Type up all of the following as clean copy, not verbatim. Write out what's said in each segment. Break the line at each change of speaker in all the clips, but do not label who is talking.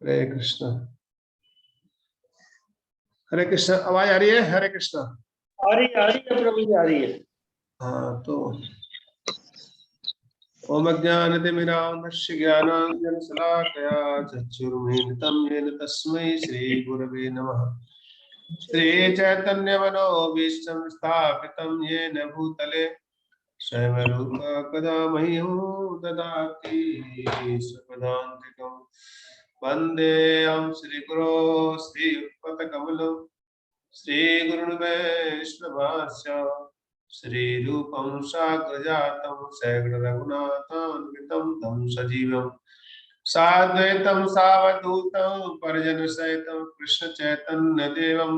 हरे कृष्ण। हरे कृष्ण। आवाज आ रही है? हरे कृष्ण।
आ रही है प्रभु जी, आ रही है।
हाँ, तो ओम अज्ञानतिमिरान्धस्य ज्ञानाञ्जनशलाकया चक्षुरुन्मिलितं येन तस्मै श्रीगुरवे नमः। श्रीचैतन्यमनोभीष्टं स्थापितं येन भूतले स्वयं रूपा कदा मह्यं ददाति स्वपदान्तिकं। वन्देऽहं श्रीगुरो श्रीयुक्तकमलं श्रीगुरुवैष्णवांश्च श्रीरूपं साग्रजातं सैगुणरघुनाथान्वितं तं सजीवं साद्वैतं सावधूतं परिजनसहितं कृष्णचैतन्यदेवं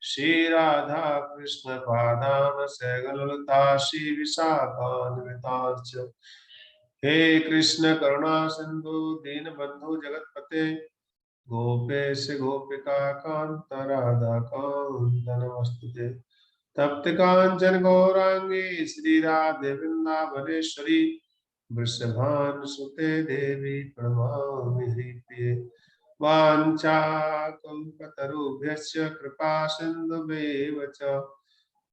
श्रीराधा कृष्णपादान् सैगललता श्रीविशाखान्वितांश्च। हे कृष्ण करुणा सिन्धु दीनबन्धु जगत्पते गोपेश गोपिका कान्त राधा कान्त नमस्तुते। तप्त कांचन गौरांगी श्री राधे वृंदावनेश्वरी वृषभानुसुते देवी प्रणमामि हरिप्रिये। वाञ्छाकल्पतरुभ्यश्च कृपा सिन्धुभ्येव च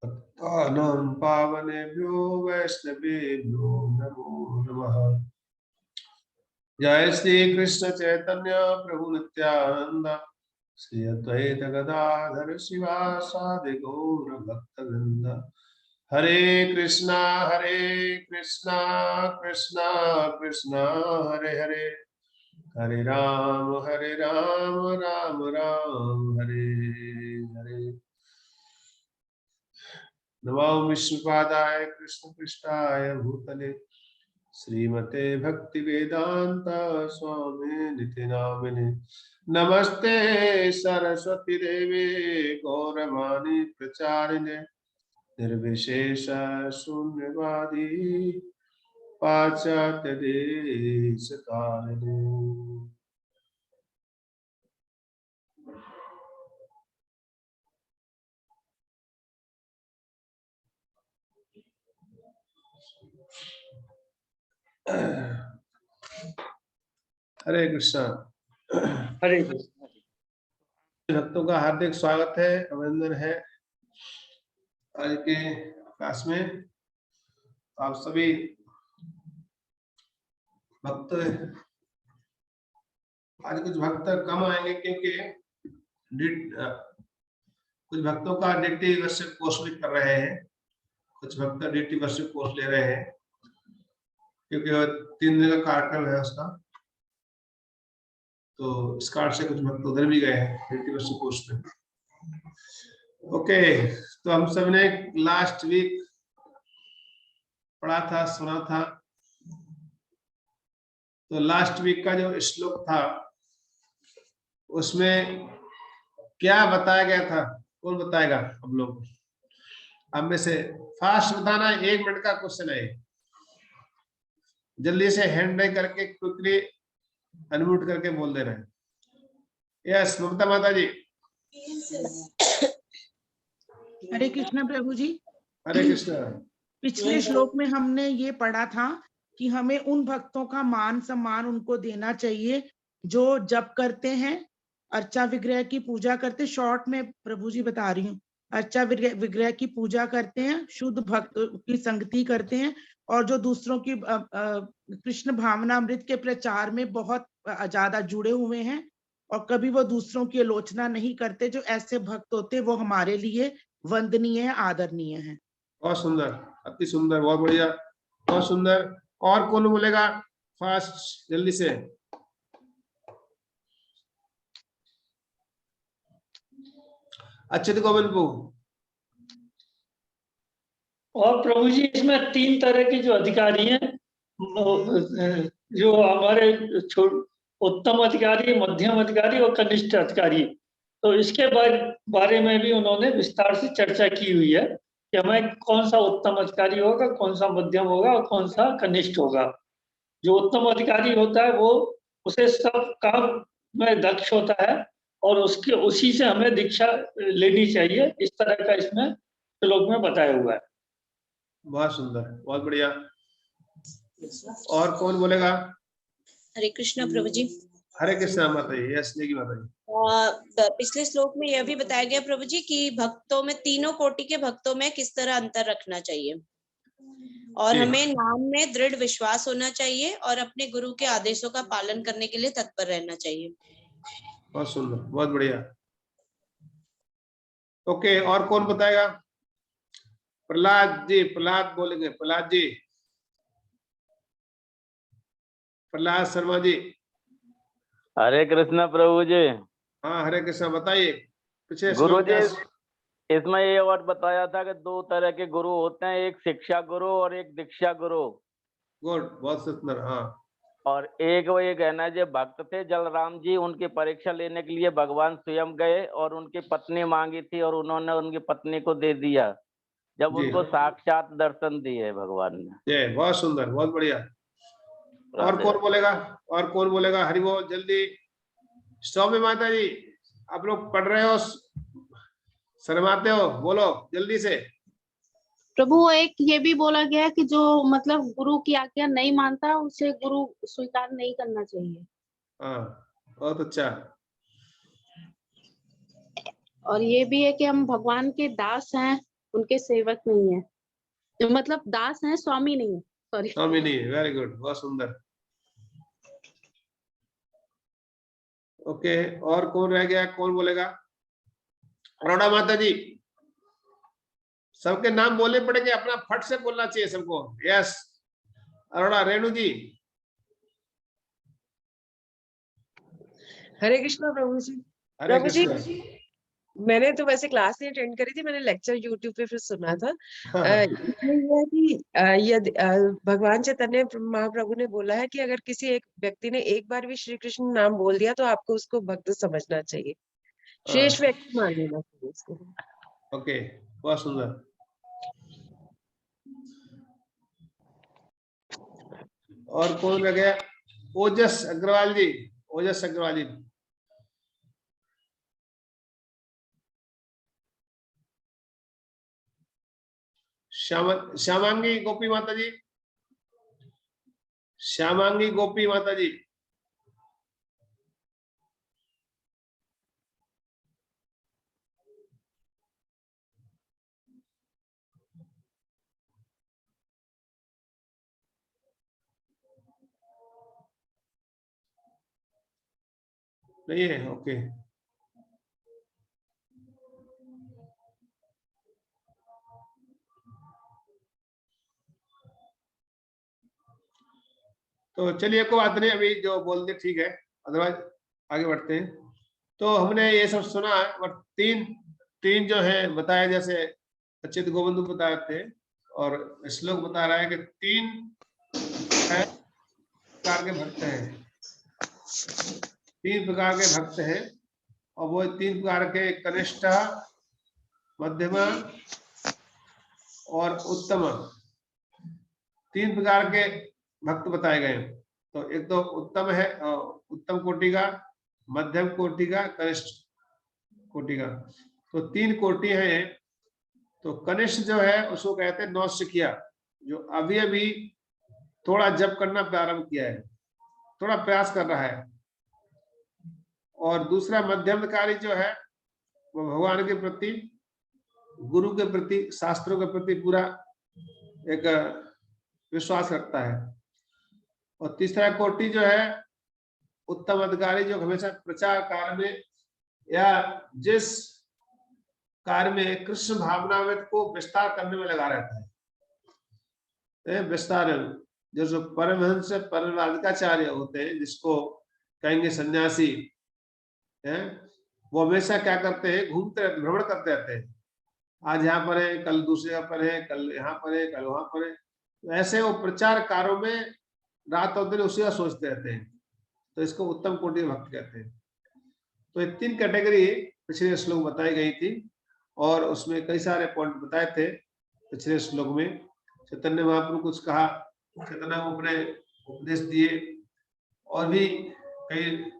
पतितानां पावनेभ्यो वैष्णवेभ्यो नमो नमः। जय श्री कृष्ण चैतन्य प्रभु नित्यानंद श्री अद्वैत गदाधर शिवासादि गौर भक्तवृंद। हरे कृष्णा कृष्णा कृष्णा हरे हरे, हरे राम राम राम हरे हरे। नमो विष्णुपादाय कृष्ण पृष्ठाय भूतले श्रीमते भक्ति वेदांत स्वामी निति नामिने। नमस्ते सरस्वती देवे गौरवाणी प्रचारिणे निर्विशेष शून्यवादी पाश्चात्य देश कारिणे। हरे कृष्णा।
हरे कृष्ण।
भक्तों का हार्दिक स्वागत है, अभिनंदन है आज के क्लास में। आप सभी भक्त, आज कुछ भक्त कम आएंगे क्योंकि कुछ भक्तों का डीटी वर्षिप कोर्स भी कर रहे हैं, कुछ भक्त डीटी वर्षिप कोर्स ले रहे हैं क्योंकि 3 दिन का कार्यक्रम है उसका। तो इस कारण से कुछ भक्त उधर भी गए हैं डीटी वर्षिप कोर्स में। ओके, तो हम सब ने लास्ट वीक पढ़ा था, सुना था। तो लास्ट वीक का जो श्लोक था उसमें क्या बताया गया था? कौन बताएगा? अब लोग अब में से फास्ट बताना, 1 मिनट का क्वेश्चन है। जल्दी से हैंड राइज करके क्विकली अनम्यूट करके बोल दे रहे हैं। यस ममता माता जी।
हरे कृष्ण प्रभु जी।
हरे कृष्ण।
पिछले श्लोक में हमने ये पढ़ा था कि हमें उन भक्तों का मान सम्मान उनको देना चाहिए जो जप करते हैं, अर्चा विग्रह की पूजा करते। शॉर्ट में प्रभु जी बता रही हूँ, अर्चा विग्रह की पूजा करते हैं, शुद्ध भक्त की संगति करते हैं, और जो दूसरों की कृष्ण भावनामृत के प्रचार में बहुत ज्यादा जुड़े हुए हैं और कभी वो दूसरों की आलोचना नहीं करते। जो ऐसे भक्त होते वो हमारे लिए वंदनीय है, आदरणीय है।
बहुत सुंदर, अति सुंदर, बहुत बढ़िया, बहुत सुंदर। और कौन बोलेगा फास्ट जल्दी से? अच्युत गोविंद को।
और प्रभु जी इसमें 3 तरह के जो अधिकारी हैं, जो हमारे उत्तम अधिकारी, मध्यम अधिकारी और कनिष्ठ अधिकारी। तो इसके बारे में भी उन्होंने विस्तार से चर्चा की हुई है कि हमें कौन सा उत्तम अधिकारी होगा, कौन सा मध्यम होगा और कौन सा कनिष्ठ होगा। जो उत्तम अधिकारी होता है वो उसे सब काम में दक्ष होता है और उसी से हमें दीक्षा लेनी चाहिए। इस तरह का इसमें श्लोक में बताया हुआ है।
बहुत सुंदर, बहुत बढ़िया। और कौन बोलेगा?
हरे कृष्ण प्रभु जी।
हरे कृष्णा माता जी, यस की माता जी।
पिछले श्लोक में यह भी बताया गया प्रभु जी कि भक्तों में, तीनों कोटि के भक्तों में किस तरह अंतर रखना चाहिए, और हमें नाम में दृढ़ विश्वास होना चाहिए और अपने गुरु के आदेशों का पालन करने के लिए तत्पर रहना चाहिए।
बहुत सुंदर, बहुत बढ़िया। ओके, और कौन बताएगा? प्रहलाद जी, प्रहलाद बोलेंगे, प्रहलाद जी, प्रहलाद शर्मा जी।
हरे कृष्णा प्रभु जी।
हाँ, हरे कृष्णा, बताइए। पिछले
गुरु
श्लोक
जी,
क्या?
इसमें ये और बताया था कि 2 तरह के गुरु होते हैं, एक शिक्षा गुरु और एक दीक्षा गुरु।
गुड, बहुत सुंदर। हाँ,
और एक वो ये कहना जो भक्त थे जलराम जी, उनकी परीक्षा लेने के लिए भगवान स्वयं गए और उनकी पत्नी मांगी थी और उन्होंने उनकी पत्नी को दे दिया, जब
जी।
उनको साक्षात दर्शन दिए भगवान ने।
ये बहुत सुंदर, बहुत बढ़िया। और कौन बोलेगा? और कौन बोलेगा? हरि बोल, जल्दी। स्वामी माता जी, आप लोग पढ़ रहे हो, शर्माते हो, बोलो जल्दी से।
प्रभु, एक ये भी बोला गया है कि जो मतलब गुरु की आज्ञा नहीं मानता उसे गुरु स्वीकार नहीं करना चाहिए।
हाँ, बहुत अच्छा।
और ये भी है कि हम भगवान के दास हैं, उनके सेवक नहीं है, मतलब दास हैं, स्वामी नहीं है, सॉरी।
स्वामी नहीं, वेरी गुड, बहुत सुंदर। ओके, और कौन रह गया? कौन बोलेगा? अरोड़ा माता जी, सबके नाम बोलने पड़ेंगे, अपना फट से बोलना चाहिए सबको। यस, अरोड़ा। रेणु जी।
हरे कृष्णा प्रभु जी।
हरे
प्रभु जी,
कृष्ण।
मैंने तो वैसे क्लास नहीं अटेंड करी थी, मैंने लेक्चर यूट्यूब पे फिर सुना था।
हाँ,
इसमें यह है कि यदि भगवान चैतन्य महाप्रभु ने बोला है कि अगर किसी एक व्यक्ति ने एक बार भी श्री कृष्ण नाम बोल दिया तो आपको उसको भक्त समझना चाहिए, शेष व्यक्ति मान लेना चाहिए उसको।
ओके, बहुत सुंदर। और कौन रह गया? ओजस अग्रवाल जी, ओजस अग्रवाल जी। श्यामांगी गोपी माता जी, श्यामांगी गोपी माता जी। नहीं है? ओके, तो चलिए, कोई बात नहीं, अभी जो बोल दे ठीक है, अदरवाइज आगे बढ़ते हैं। तो हमने ये सब सुना है, और तीन जो है बताया, जैसे अच्युत गोविंद बताए थे, और श्लोक बता रहा है कि 3 प्रकार के भक्त हैं, 3 प्रकार के भक्त हैं, और वो 3 प्रकार के कनिष्ठ, मध्यम और उत्तम, 3 प्रकार के भक्त बताए गए। तो एक तो उत्तम है, उत्तम कोटि का, मध्यम कोटि का, कनिष्ठ कोटि का। तो 3 कोटि है। तो कनिष्ठ जो है उसको कहते हैं नौसिखिया, जो अभी अभी थोड़ा जप करना प्रारंभ किया है, थोड़ा प्रयास कर रहा है। और दूसरा मध्यमकारी जो है वो भगवान के प्रति, गुरु के प्रति, शास्त्रों के प्रति पूरा एक विश्वास रखता है। और तीसरा कोटि जो है उत्तम अधिकारी, जो हमेशा प्रचार कार्य में या जिस कार्य में कृष्ण भावनामृत को विस्तार करने में लगा रहता है। विस्तार जो परमहंस परिव्राजकाचार्य होते हैं, जिसको कहेंगे सन्यासी, वो हमेशा क्या करते हैं? घूमते रहते, भ्रमण करते रहते हैं। आज यहाँ पर है, कल दूसरे जगह पर है, कल यहाँ पर है, कल वहां पर है। तो ऐसे वो प्रचार कार्यों में रात और दिन उसी का सोचते रहते हैं। तो इसको उत्तम कोटि भक्त कहते हैं। तो ये 3 कैटेगरी पिछले श्लोक बताई गई थी, और उसमें कई सारे पॉइंट बताए थे पिछले श्लोक में। चैतन्य महाप्रभु कुछ कहा, चैतन्य अपने उपदेश दिए, और भी कई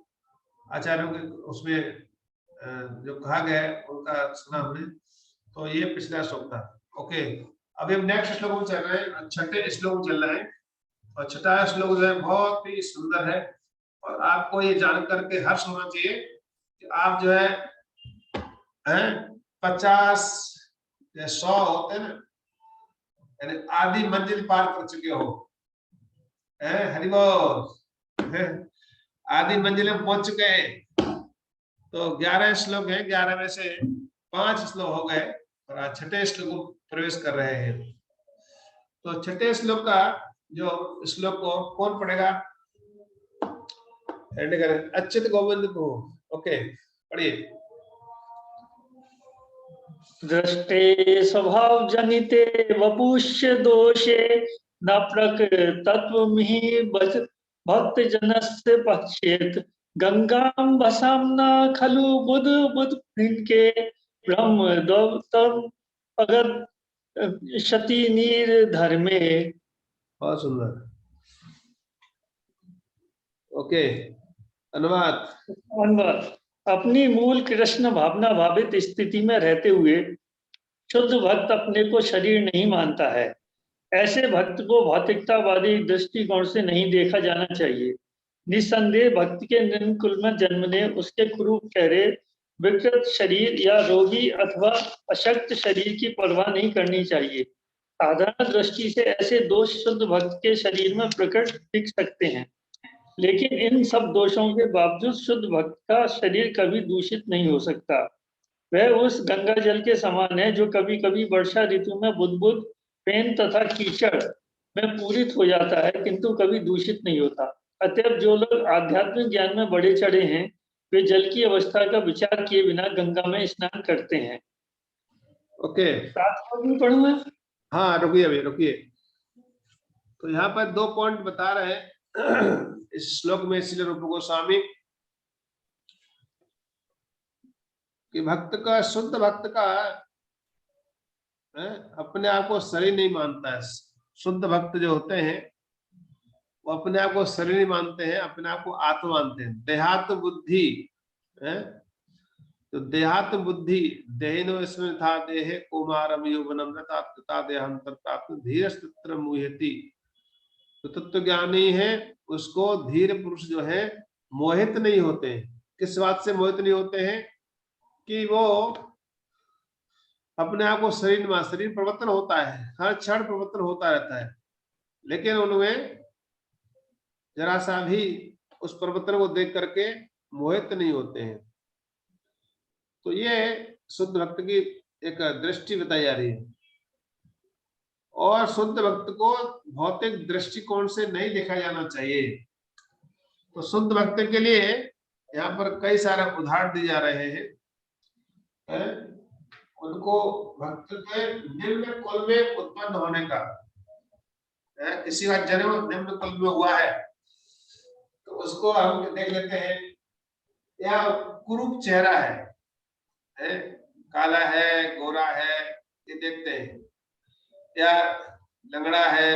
आचार्यों के उसमें जो कहा गया है उनका सुना हमने। तो ये पिछला श्लोक था। ओके, अभी हम नेक्स्ट श्लोक में चल रहे हैं, 6ठे श्लोक में चल रहे हैं। और 6ठा श्लोक जो है बहुत ही सुंदर है, और आपको ये जान करके हर्ष होना चाहिए कि आप जो है 50 या 100 होते हैं ना, यानी आधी मंजिल पार कर चुके हो, हरि बोल, आधी मंजिल में पहुंच चुके हैं। तो 11 श्लोक है, 11 में से 5 श्लोक हो गए और आज छठे श्लोक को प्रवेश कर रहे हैं। तो छठे श्लोक का जो श्लोक को कौन पढ़ेगा? अच्युत गोविंद को। ओके, पढ़िए।
दृष्टे स्वभाव जनिते वपुष्य दोषे न प्रकृतत्वमिहि भक्त जनस्य पश्येत गंगां वसां न खलु बुध बुध के ब्रह्म दौतम अगत शति नीर धर्मे।
बहुत सुंदर। ओके, अनुवाद।
अपनी मूल कृष्ण भावना भावित स्थिति में रहते हुए शुद्ध भक्त अपने को शरीर नहीं मानता है। ऐसे भक्त को भौतिकतावादी दृष्टिकोण से नहीं देखा जाना चाहिए। निस्संदेह भक्त के निम्न कुल में जन्मने, उसके कुरूप चेहरे, विकृत शरीर या रोगी अथवा अशक्त शरीर की परवाह नहीं करनी चाहिए। साधारण दृष्टि से ऐसे दोष शुद्ध भक्त के शरीर में प्रकट दिख सकते हैं, लेकिन इन सब दोषों के बावजूद शुद्ध भक्त का शरीर कभी दूषित नहीं हो सकता। वह उस गंगा जल के समान है जो कभी कभी वर्षा ऋतु में बुदबुद, फेन तथा कीचड़ में पूरित हो जाता है, किंतु कभी दूषित नहीं होता। अतएव जो लोग आध्यात्मिक ज्ञान में बढ़े चढ़े हैं, वे जल की अवस्था का विचार किए बिना गंगा में स्नान करते हैं।
ओके,
पढ़ूं मैं?
हाँ, रुकिए। तो यहाँ पर 2 पॉइंट बता रहे हैं इस श्लोक में इसलिए रूप गोस्वामी कि भक्त का, शुद्ध भक्त का अपने आप को शरीर नहीं मानता है। शुद्ध भक्त जो होते हैं वो अपने आप को शरीर नहीं मानते हैं, अपने आप को आत्मा मानते हैं। देहात बुद्धि तो देहात बुद्धि देहिनो इसमें था देहे कुमारम यौवनम नता देहांतर धीरस्तत्र मुह्यति। तो तत्व ज्ञानी है, उसको धीर पुरुष जो है मोहित नहीं होते हैं। किस बात से मोहित नहीं होते हैं? कि वो अपने आप को शरीर परिवर्तन होता है, हर क्षण परिवर्तन होता रहता है, लेकिन उनमें जरा सा भी उस परिवर्तन को देख करके मोहित नहीं होते हैं। तो ये शुद्ध भक्त की एक दृष्टि बताई जा रही है। और शुद्ध भक्त को भौतिक दृष्टिकोण से नहीं देखा जाना चाहिए। तो शुद्ध भक्त के लिए यहाँ पर कई सारे उदाहरण दिए जा रहे हैं। उनको भक्त के निम्न कुल में उत्पन्न होने का, किसी का जन्म निम्न कुल में हुआ है तो उसको हम देख लेते हैं। या कुरूप चेहरा है, काला है, गोरा है, ये देखते हैं। या लंगड़ा है,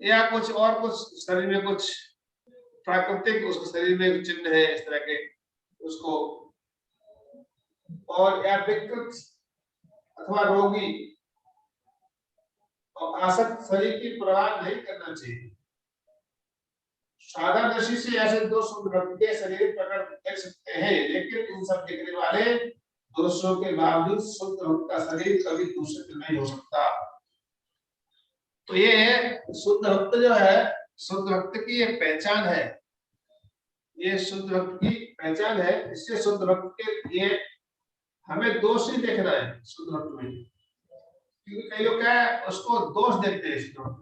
या कुछ और कुछ शरीर में कुछ प्राकृतिक उसके शरीर में चिन्ह है इस तरह के, उसको, और या विकृत अथवा रोगी और आसक्त शरीर की परवाह नहीं करना चाहिए। साधारण दृष्टि से ऐसे दो शुद्ध भक्त के शरीर प्रकट देख सकते हैं, लेकिन इन सब दिखने वाले दोषों के बावजूद शुद्ध भक्त का शरीर कभी दूषित नहीं हो सकता। तो ये शुद्ध भक्त जो है, शुद्ध भक्त की एक पहचान है, ये शुद्ध भक्त की पहचान है। इससे शुद्ध भक्त के लिए हमें दोष नहीं देखना है शुद्ध भक्त में, क्योंकि कई लोग क्या है उसको दोष देखते हैं शुद्ध भक्त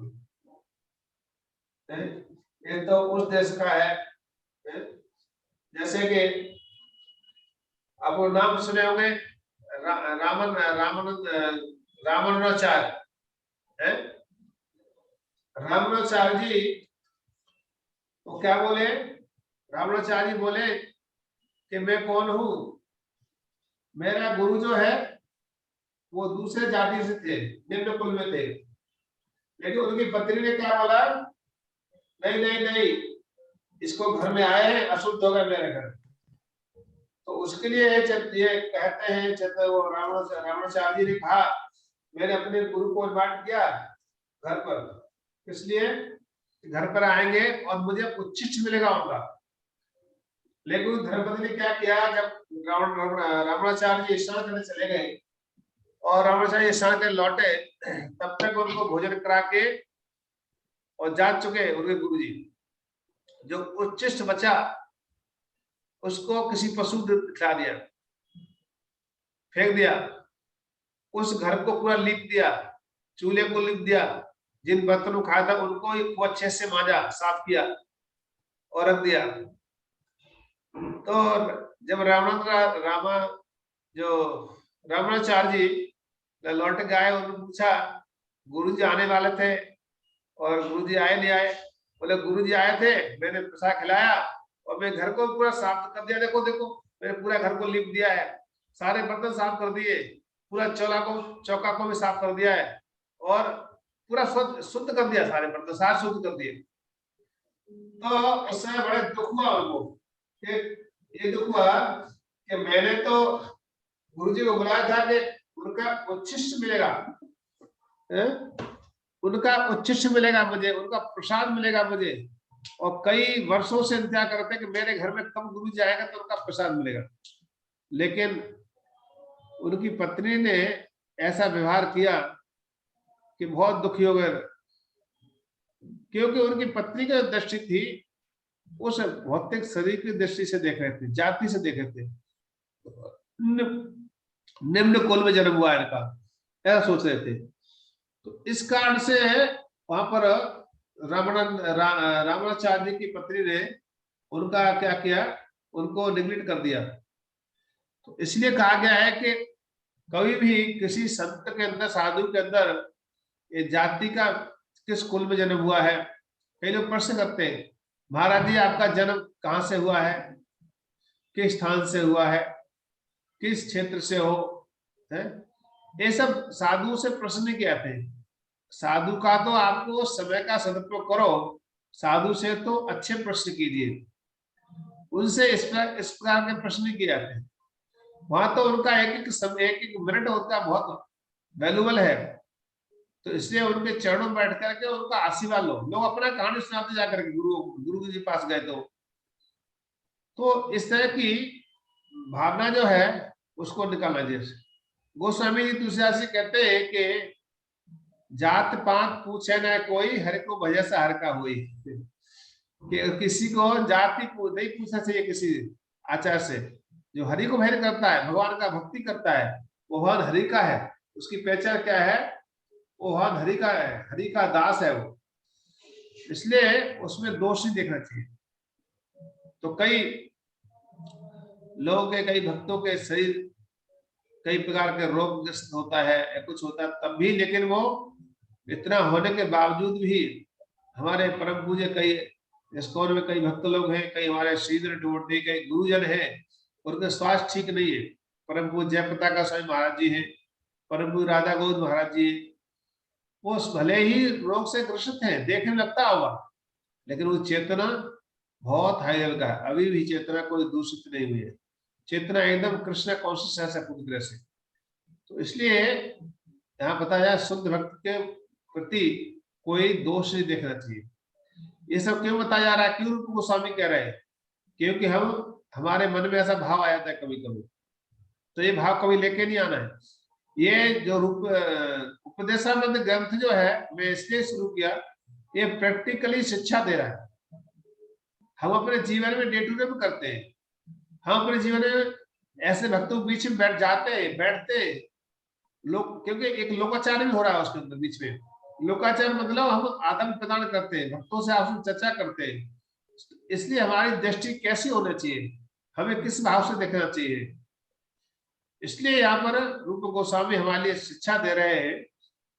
में। ये तो उस देश का है, जैसे कि आप वो नाम सुने होंगे रामानुजाचार्य है। रामानुजाचार्य जी वो क्या बोले? रामानुजाचार्य जी बोले कि मैं कौन हूं, मेरा गुरु जो है वो दूसरे जाति से थे, निम्न कुल में थे, लेकिन उनकी पत्नी ने क्या बोला? नहीं नहीं नहीं, इसको घर में आए हैं, अशुद्ध होगा मेरे घर। तो उसके लिए ये कहते हैं वो रामानुजाचार्य जी ने कहा मैंने अपने गुरु को इनवाइट किया घर पर, इसलिए घर पर आएंगे और मुझे उच्चिष्ट मिलेगा उनका, लेकिन धर्मपति ने क्या किया, जब रावणाचार्य जी स्नान करने चले गए और रावणाचार्य स्नान करके लौटे, तब तक उनको भोजन करा के और जा चुके उनके गुरुजी। जो उच्छिष्ट बचा उसको किसी पशु ने खिला दिया, फेंक दिया। उस घर को पूरा लीप दिया, चूल्हे को लीप दिया, जिन बर्तनों खाया था उनको खूब अच्छे से मांजा, साफ किया और रख दिया। तो जब रावणाचार्य जी लौट के आए, उन्होंने पूछा गुरुजी आने वाले थे और गुरुजी आए नहीं आए? बोले गुरुजी आए थे, मैंने प्रसाद खिलाया और मैं घर को पूरा साफ कर दिया। देखो देखो, मैंने पूरा घर को लीप दिया है, सारे बर्तन साफ कर दिए, पूरा चौका को भी साफ कर दिया है और पूरा शुद्ध कर दिया, सारे बर्तन साफ शुद्ध कर दिए। तो उस समय बड़े दुख हुआ उनको, ये दुख हुआ कि मैंने तो गुरुजी को बुलाया था कि उनका उच्छिष्ट मिलेगा, उनका उच्छिष्ट मिलेगा मुझे, उनका प्रसाद मिलेगा मुझे, और कई वर्षों से इंतजार करते कि मेरे घर में कब गुरुजी आएगा तो उनका प्रसाद मिलेगा। लेकिन उनकी पत्नी ने ऐसा व्यवहार किया कि बहुत दुखी हो गए, क्योंकि उनकी पत्नी की दृष्टि थी उस भौतिक शरीर की दृष्टि से देख रहे थे, जाति से देख रहे थे, निम्न कुल में जन्म हुआ इनका, ऐसा सोच रहे थे। तो इस कारण से वहां पर रावणाचार्य की पत्नी ने उनका क्या किया, उनको निगलेक्ट कर दिया। तो इसलिए कहा गया है कि कभी भी किसी संत के अंदर, साधु के अंदर ये जाति का किस कुल में जन्म हुआ है, कई लोग प्रश्न करते हैं, महाराज जी आपका जन्म कहाँ से हुआ है, किस स्थान से हुआ है, किस क्षेत्र से हो, है? ये सब साधु से प्रश्न नहीं किए जाते। साधु का तो आपको समय का सदुपयोग करो, साधु से तो अच्छे प्रश्न कीजिए, उनसे इस प्रकार के प्रश्न नहीं किए जाते। वहां तो उनका एक एक मिनट उनका बहुत वैल्यूबल है, तो इसलिए उनके चरणों में बैठ करके उनका आशीर्वाद लो। लोग अपना कहानी सुनाते जाकर के गुरु जी पास गए तो इस तरह की भावना जो है उसको निकालना चाहिए। गोस्वामी जी तुलसीदास जी कहते हैं कि जात पात पूछे न कोई, हर को भजै से हर का होई। कि किसी को जाति नहीं पूछना चाहिए किसी आचार से। जो हरि को भजन करता है, भगवान का भक्ति करता है, वो भगवान हरि का है, उसकी पहचान क्या है, वो भगवान हरि का है, हरि का दास है वो, इसलिए उसमें दोष नहीं देखना चाहिए। तो कई लोगों के, कई भक्तों के शरीर कई प्रकार के रोग ग्रस्त होता है या कुछ होता है, तब भी, लेकिन वो इतना होने के बावजूद भी हमारे परम पूज्य कई इस्कॉन में कई भक्त लोग हैं, कई हमारे श्रीधर डिवोटी, कई गुरुजन हैं, उनका स्वास्थ्य ठीक नहीं है। परम पूज्य जयप्रताप स्वामी महाराज जी हैं, परम पूज्य राधा गोविंद महाराज जी, वो भले ही रोग से ग्रसित हैं, देखने में लगता होगा, लेकिन वो चेतना बहुत हाई लेवल का है, अभी भी चेतना कोई दूषित नहीं हुई है, चेतना एकदम कृष्ण कॉन्शियस है पूरी तरह से। तो इसलिए यहाँ बताया शुद्ध भक्त के प्रति कोई दोष नहीं देखना चाहिए। ये सब क्यों बताया जा रहा है, क्यों रूप गोस्वामी कह रहे हैं? क्योंकि हमारे मन में ऐसा भाव आ जाता है कभी कभी, तो ये भाव कभी लेके नहीं आना है। ये जो रूप उपदेशानंद ग्रंथ जो है, मैं इसलिए शुरू किया, ये प्रैक्टिकली शिक्षा दे रहा है। हम अपने जीवन में डे टू डे में करते हैं, हम अपने जीवन में ऐसे भक्तों के बीच में बैठते लोग, क्योंकि एक लोकाचार भी हो रहा है उसके अंदर बीच में। लोकाचार मतलब हम आदान प्रदान करते हैं, भक्तों से आपस में चर्चा करते हैं, इसलिए हमारी दृष्टि कैसी होनी चाहिए, हमें किस भाव से देखना चाहिए। इसलिए यहाँ पर रूप गोस्वामी हमारे लिए शिक्षा दे रहे हैं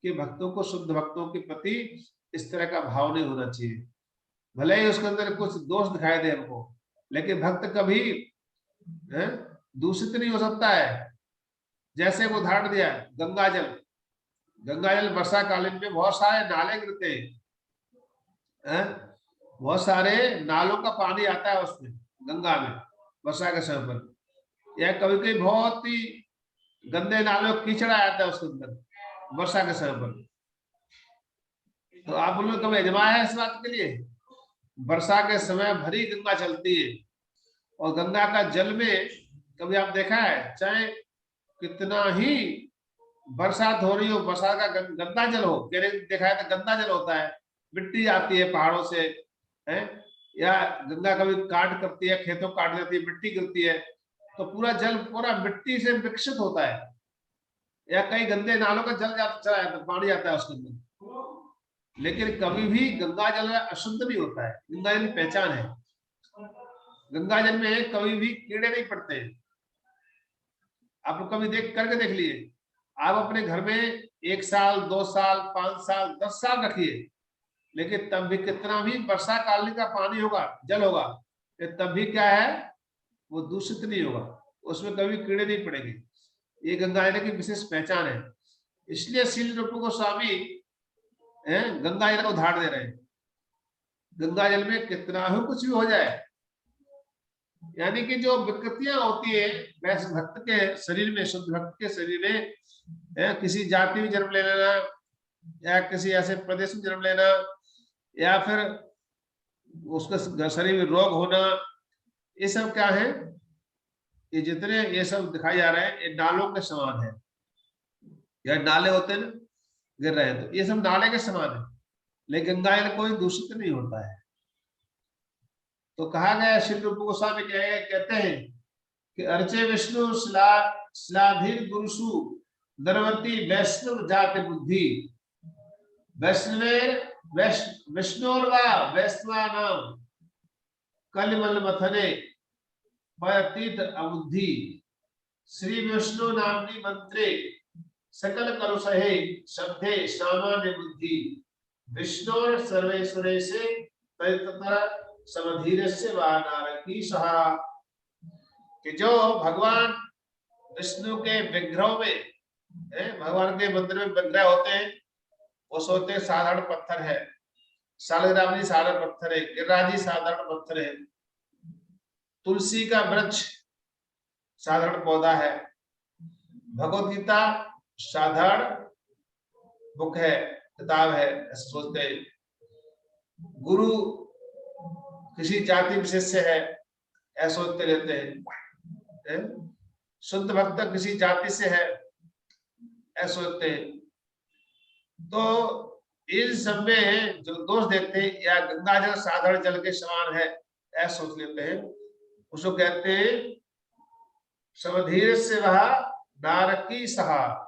कि भक्तों को, शुद्ध भक्तों के प्रति इस तरह का भाव नहीं होना चाहिए। भले ही उसके अंदर कुछ दोष दिखाई दे हमको, लेकिन भक्त कभी दूषित नहीं हो सकता है। जैसे वो उदाहरण दिया गंगाजल वर्षा कालीन में बहुत सारे नाले गिरते हैं, बहुत सारे नालों का पानी आता है उसमें, गंगा में वर्षा के समय पर, या कभी कभी बहुत ही गंदे नालों कीचड़ आ जाता है उसके अंदर वर्षा के समय पर। तो आप लोग कभी आजमाया है इस बात के लिए? वर्षा के समय भरी गंगा चलती है और गंगा का जल में कभी आप देखा है, चाहे कितना ही बरसात हो रही हो, बरसात का गंदा जल हो, देखा है तो गंदा जल होता है, मिट्टी आती है पहाड़ों से, है, या गंगा कभी काट करती है, खेतों काट देती है, मिट्टी गिरती है, तो पूरा जल पूरा मिट्टी से विकसित होता है। या कई गंदे नालों का जल चला जाता है, पानी आता है उसके अंदर, लेकिन कभी भी गंगा जल अशुद्ध नहीं होता है। गंगा जल की पहचान है, गंगा जल में कभी भी कीड़े नहीं पड़ते हैं। आप कभी देख करके देख लिए, आप अपने घर में 1 साल 2 साल 5 साल 10 साल रखिए, लेकिन तब भी कितना भी वर्षा काल का पानी होगा, जल होगा, तब भी क्या है, वो दूषित नहीं होगा, उसमें कभी कीड़े नहीं पड़ेंगे। ये गंगा जल की विशेष पहचान है। इसलिए श्रील रूप गोस्वामी गंगा जल को उदाहरण दे रहे हैं। गंगा जल में कितना ही कुछ भी हो जाए, यानी कि जो विकृतियां होती है वैसे भक्त के शरीर में, शुद्ध भक्त के शरीर में, किसी जाति में जन्म ले लेना, या किसी ऐसे प्रदेश में जन्म लेना, या फिर उसके शरीर में रोग होना, ये सब क्या है, ये जितने ये सब दिखाई जा रहे हैं, ये नालों के समान है। या नाले होते हैं ना, गिर रहे हैं, तो ये सब नाले के समान है, लेकिन गंगा जल कोई दूषित नहीं होता है। तो कहा गया, श्री रूप गोस्वामी कहते हैं कि अर्चे विष्णु श्लाघिर गुरुसु दरवती वैष्णव जाति बुद्धि, विष्णुर्वा वैष्णवानाम कलिमल मथने तीर्थ अबुद्धि, श्री विष्णु नामनी मंत्रे सकल कलुषहे शब्दे सामान्य बुद्धि, विष्णु सर्वेश्वरेशे तैततर समधीरस्य वा नारकी सहा। कि जो भगवान विष्णु के विग्रहों में, भगवान के मंदिर में विग्रह होते हैं, वो सोते साधारण पत्थर है, शालिग्राम साधारण पत्थर है, गिरिराज साधारण पत्थर है, तुलसी का वृक्ष साधारण पौधा है, भगवत गीता साधारण बुक है, किताब है, ऐसे सोचते हैं। गुरु किसी जाति विशेष से है, ऐसा सोचते रहते हैं। शुद्ध भक्त किसी जाति से है, ऐसा सोचते हैं। तो इन सब में जो दोष देखते हैं, या गंगा जल साधारण जल के समान है, ऐसा सोच लेते हैं, उसको कहते हैं समधीर से वह नारकी सहा।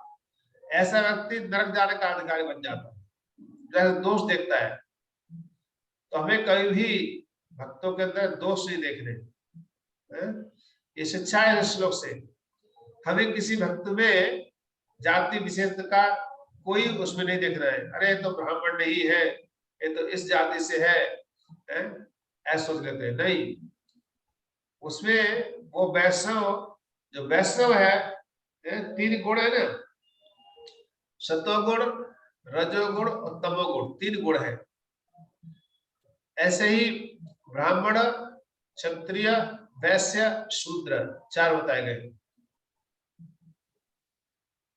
ऐसा व्यक्ति नरक जाने का अधिकारी बन जाता है, दोष देखता है। तो हमें कभी भी भक्तों के अंदर दोष नहीं देखने, ये शिक्षा है इस श्लोक से। हमें किसी भक्त में जाति विशेष का कोई उसमें नहीं देख रहा है, अरे तो ब्राह्मण नहीं है, ये तो इस जाति से है, ऐसा सोच लेते हैं। नहीं, उसमें वो वैष्णव, जो वैष्णव है, 3 गुण है ना, सतोगुण, रजोगुण और तमोगुण, 3 गुण है। ऐसे ही ब्राह्मण, क्षत्रिय, वैश्य, शूद्र 4 बताए गए।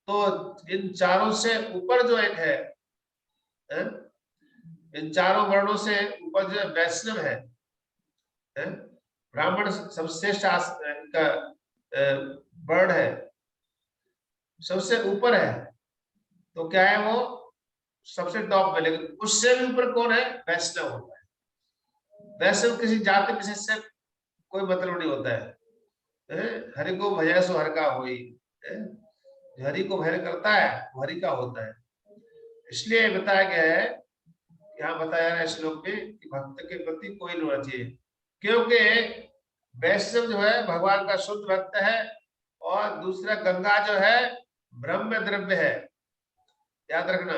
तो इन चारों से ऊपर जो एक है, इन चारों वर्णों से ऊपर जो वैष्णव है, ब्राह्मण सबश्रेष्ठ वर्ण है, सबसे ऊपर है, तो क्या है, वो सबसे टॉप में। लेकिन उससे भी ऊपर कौन है, वैष्णव होता है। वैष्णव किसी जाति विशेष से कोई मतलब नहीं होता है। हरि को भजै सो हर का होई, हरि को भजन करता है वो हरि का होता है। इसलिए बताया गया है, यहाँ बताया है श्लोक में, कि भक्त के प्रति कोई नहीं होना चाहिए, क्योंकि वैष्णव जो है भगवान का शुद्ध भक्त है, और दूसरा गंगा जो है ब्रह्म द्रव्य है। याद रखना,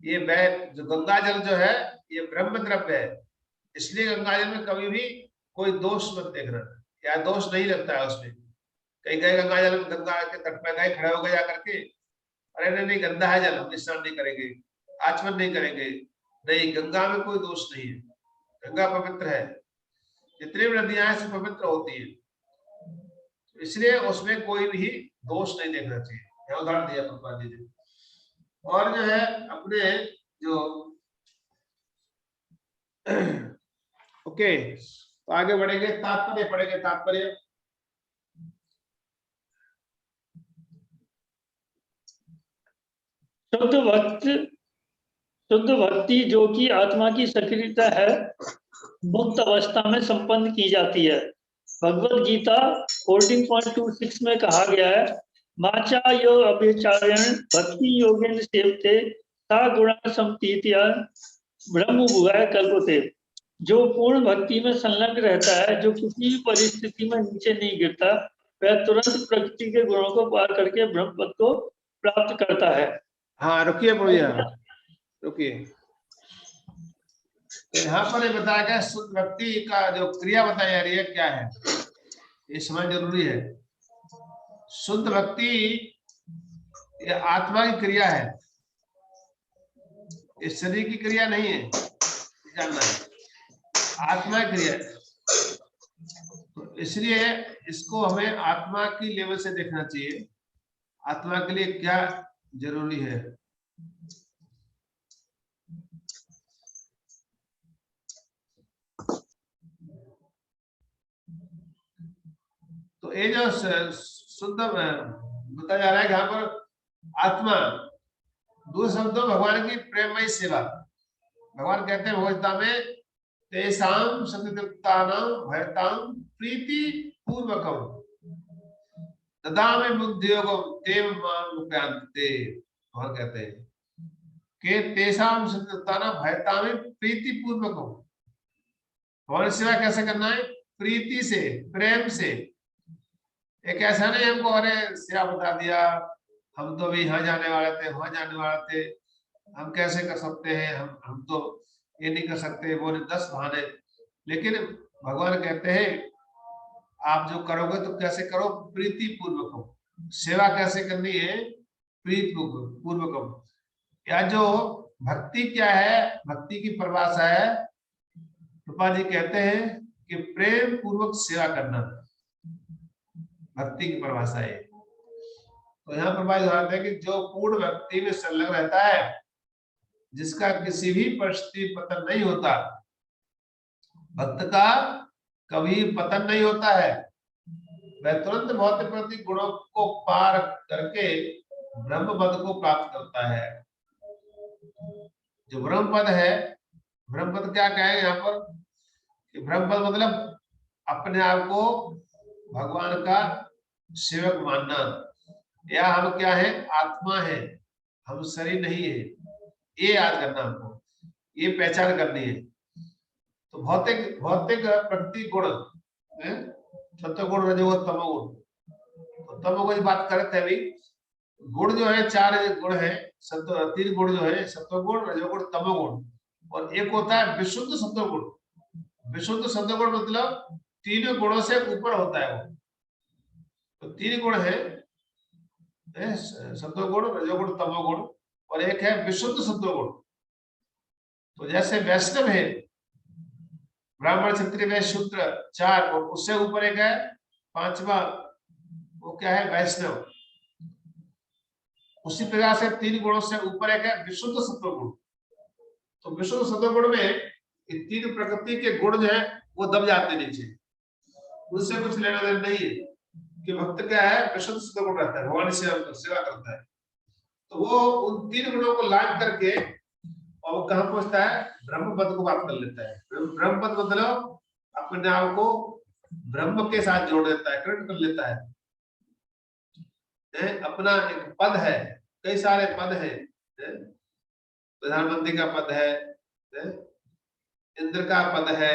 ये जो गंगा जल जो है ये ब्रह्म द्रव्य है, इसलिए गंगा जल में कभी भी कोई दोष मत देखना, या दोष नहीं लगता है उसमें। कहीं गए गंगा जल, गंगा के तट पे गए, खड़े हो गए जाकर के, अरे नहीं गंदा है जल, हम स्नान नहीं करेंगे, आचमन नहीं करेंगे। नहीं, गंगा में कोई दोष नहीं है, गंगा पवित्र है, जितनी भी नदियां हैं सब पवित्र होती है, इसलिए उसमें कोई भी दोष नहीं देखना चाहिए। यहाँ उदाहरण दिया प्रभुपाद जी ने। और जो है अपने जो ओके तो आगे बढ़ेंगे, तात्पर्य पढ़ेंगे। तात्पर्य
शुद्ध भक्ति जो कि आत्मा की सक्रियता है, मुक्त अवस्था में संपन्न की जाती है। भगवत गीता 14.26 में कहा गया है, माचा यो अभ्यचारण भक्ति योगेन सेवते सा गुणा संतीत्या ब्रह्म भुवाय कल्पते। जो पूर्ण भक्ति में संलग्न रहता है, जो किसी भी परिस्थिति में नीचे नहीं गिरता, वह तुरंत प्रकृति के गुणों को पार करके ब्रह्म पद को प्राप्त करता है।
हाँ रुकिए भैया, रुकिए। तो यहाँ पर ये बताया गया शुद्ध भक्ति का जो क्रिया बताई जा रही है क्या है, ये समझ जरूरी है। शुद्ध भक्ति ये आत्मा की क्रिया है, ये शरीर की क्रिया नहीं है, जानना है, आत्मा की क्रिया है। तो इसलिए इसको हमें आत्मा की लेवल से देखना चाहिए, आत्मा के लिए क्या जरूरी है। तो ये जो शुद्ध बताया जा रहा है यहाँ पर आत्मा, दूसरे शब्दों भगवान की प्रेममयी सेवा। भगवान कहते हैं भगवद्गीता में, तेषां सततयुक्तानां भयतां प्रीति पूर्वकं ददामि बुद्धियोगं तेम मां उपयान्ते। भगवान कहते हैं कि तेषां सततयुक्तानां भयतां प्रीति पूर्वकं, भगवान सेवा कैसे करना है? प्रीति से, प्रेम से। एक ऐसा नहीं हमको अरे सेवा बता दिया, हम तो भी यहाँ जाने वाले थे, वहां जाने वाले थे, हम कैसे कर सकते हैं, हम तो ये नहीं कर सकते, वो नहीं, 10 बहाने। लेकिन भगवान कहते हैं आप जो करोगे तो कैसे करो? प्रीति पूर्वक। सेवा कैसे करनी है? प्रीति पूर्वक। या जो भक्ति क्या है, भक्ति की परिभाषा है, रूपा जी कहते हैं कि प्रेम पूर्वक सेवा करना भक्ति की परिभाषा है। तो यहाँ पर है कि जो पूर्ण भक्ति में संलग्न रहता है, जिसका किसी भी परिस्थिति पतन नहीं होता, भक्त का कभी पतन नहीं होता है, वह तुरंत भौतिक प्रकृति गुणों को पार करके ब्रह्म पद को प्राप्त करता है। जो ब्रह्म पद है, ब्रह्म पद क्या कहें यहाँ पर? ब्रह्म पद मतलब अपने आप को भगवान का सेवक मानना, या हम क्या है? आत्मा है, हम शरीर नहीं है, ये याद करना हमको, ये पहचान करनी है। तो भौतिक प्रकृति गुण, सत्वगुण रजोगुण तमोगुण, तो तमोगुण की बात करते हैं अभी। गुण जो है 4 गुण है, 3 गुण जो है सत्वगुण रजोगुण तमोगुण, और एक होता है विशुद्ध सत्वगुण। विशुद्ध सत्वगुण मतलब 3 गुणों से ऊपर होता है वो। तो 3 गुण है, सत्वगुण रजोगुण तमोगुण, और एक है विशुद्ध सत्वगुण। तो जैसे वैष्णव है, ब्राह्मण क्षत्रिय वैश्य शूद्र 4, और उससे ऊपर एक है 5वां, वो क्या है? वैष्णव। उसी प्रकार से 3 गुणों से ऊपर एक है विशुद्ध सत्वगुण। तो विशुद्ध सत्वगुण में ये 3 प्रकृति के गुण जो है वो दब जाते नीचे, उससे कुछ लेना देना नहीं है। कि भक्त क्या है? विशुद्ध सत्वगुण रहता है, भगवान सेवा करता है। तो वो उन 3 गुणों को लाभ करके और वो कहाँ पहुंचता है? ब्रह्म पद को प्राप्त कर लेता है। ब्रह्म पद मतलब अपने आप को ब्रह्म के साथ जोड़ देता है, कनेक्ट कर लेता है। अपना एक पद है, कई सारे पद है, प्रधानमंत्री का पद है, इंद्र का पद है,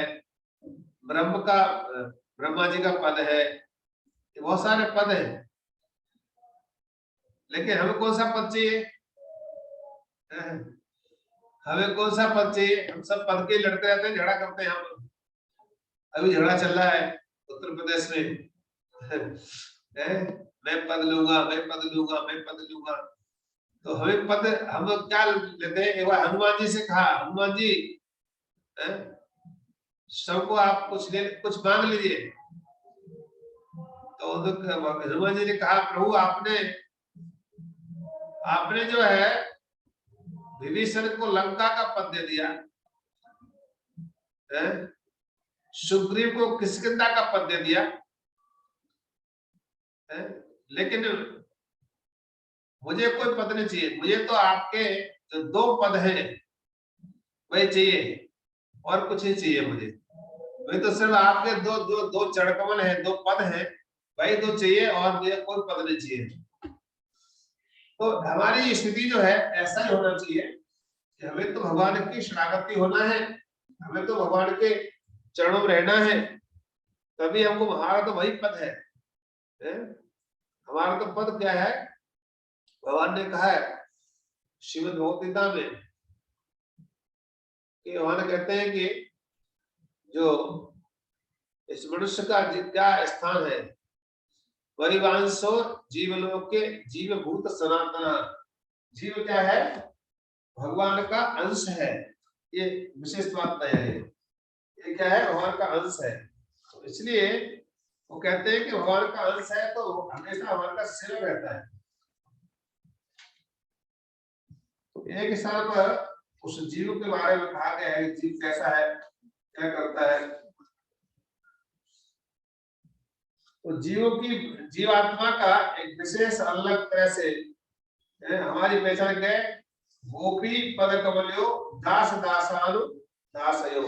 ब्रह्मा जी का पद है, बहुत सारे पद है। लेकिन हमें कौन सा पद चाहिए? हमें कौन सा पद चाहिए? हम सब पद के लड़ते रहते हैं, झगड़ा करते हैं। हम अभी झगड़ा चल रहा है उत्तर प्रदेश में, मैं पद लूंगा, मैं पद लूंगा, मैं पद लूंगा। तो हमें पद, हम लोग क्या लेते हैं? एक बार हनुमान जी से कहा, हनुमान जी सबको आप कुछ मांग लीजिए। तो हनुमान जी ने कहा, प्रभु आपने जो है विभीषण को लंका का पद दे दिया, सुग्रीव को किष्किंधा का पद दे दिया है? लेकिन मुझे कोई पद नहीं चाहिए, मुझे तो आपके जो 2 पद हैं वही चाहिए और कुछ नहीं चाहिए मुझे। वही तो सिर्फ आपके दो चढ़कमल है, 2 पद हैं, वही 2 चाहिए और मुझे कोई पद नहीं चाहिए। तो हमारी स्थिति जो है ऐसा ही होना चाहिए कि हमें तो भगवान की शरणागति होना है, हमें तो भगवान के चरणों में रहना है, तभी हमको, हमारा तो वही पद है, हमारा तो पद क्या है? भगवान ने कहा है श्रीमद् भगवद गीता में कि भगवान कहते हैं कि जो इस मनुष्य का क्या स्थान है, परिवांशो जीवलोक के जीवभूत सनातना। जीव क्या है? भगवान का अंश है, ये विशेष बात है, ये क्या है? भगवान का अंश है। तो इसलिए वो कहते हैं कि भगवान का अंश है तो हमेशा भगवान का सेवक रहता है। तो एक स्थान पर उस जीव के बारे में कहा गया है, जीव कैसा है, क्या करता है। तो जीवात्मा का एक विशेष अलग तरह से हमारी पहचान क्या है? गोपी पद कमल्यो दास दासानु दासयो,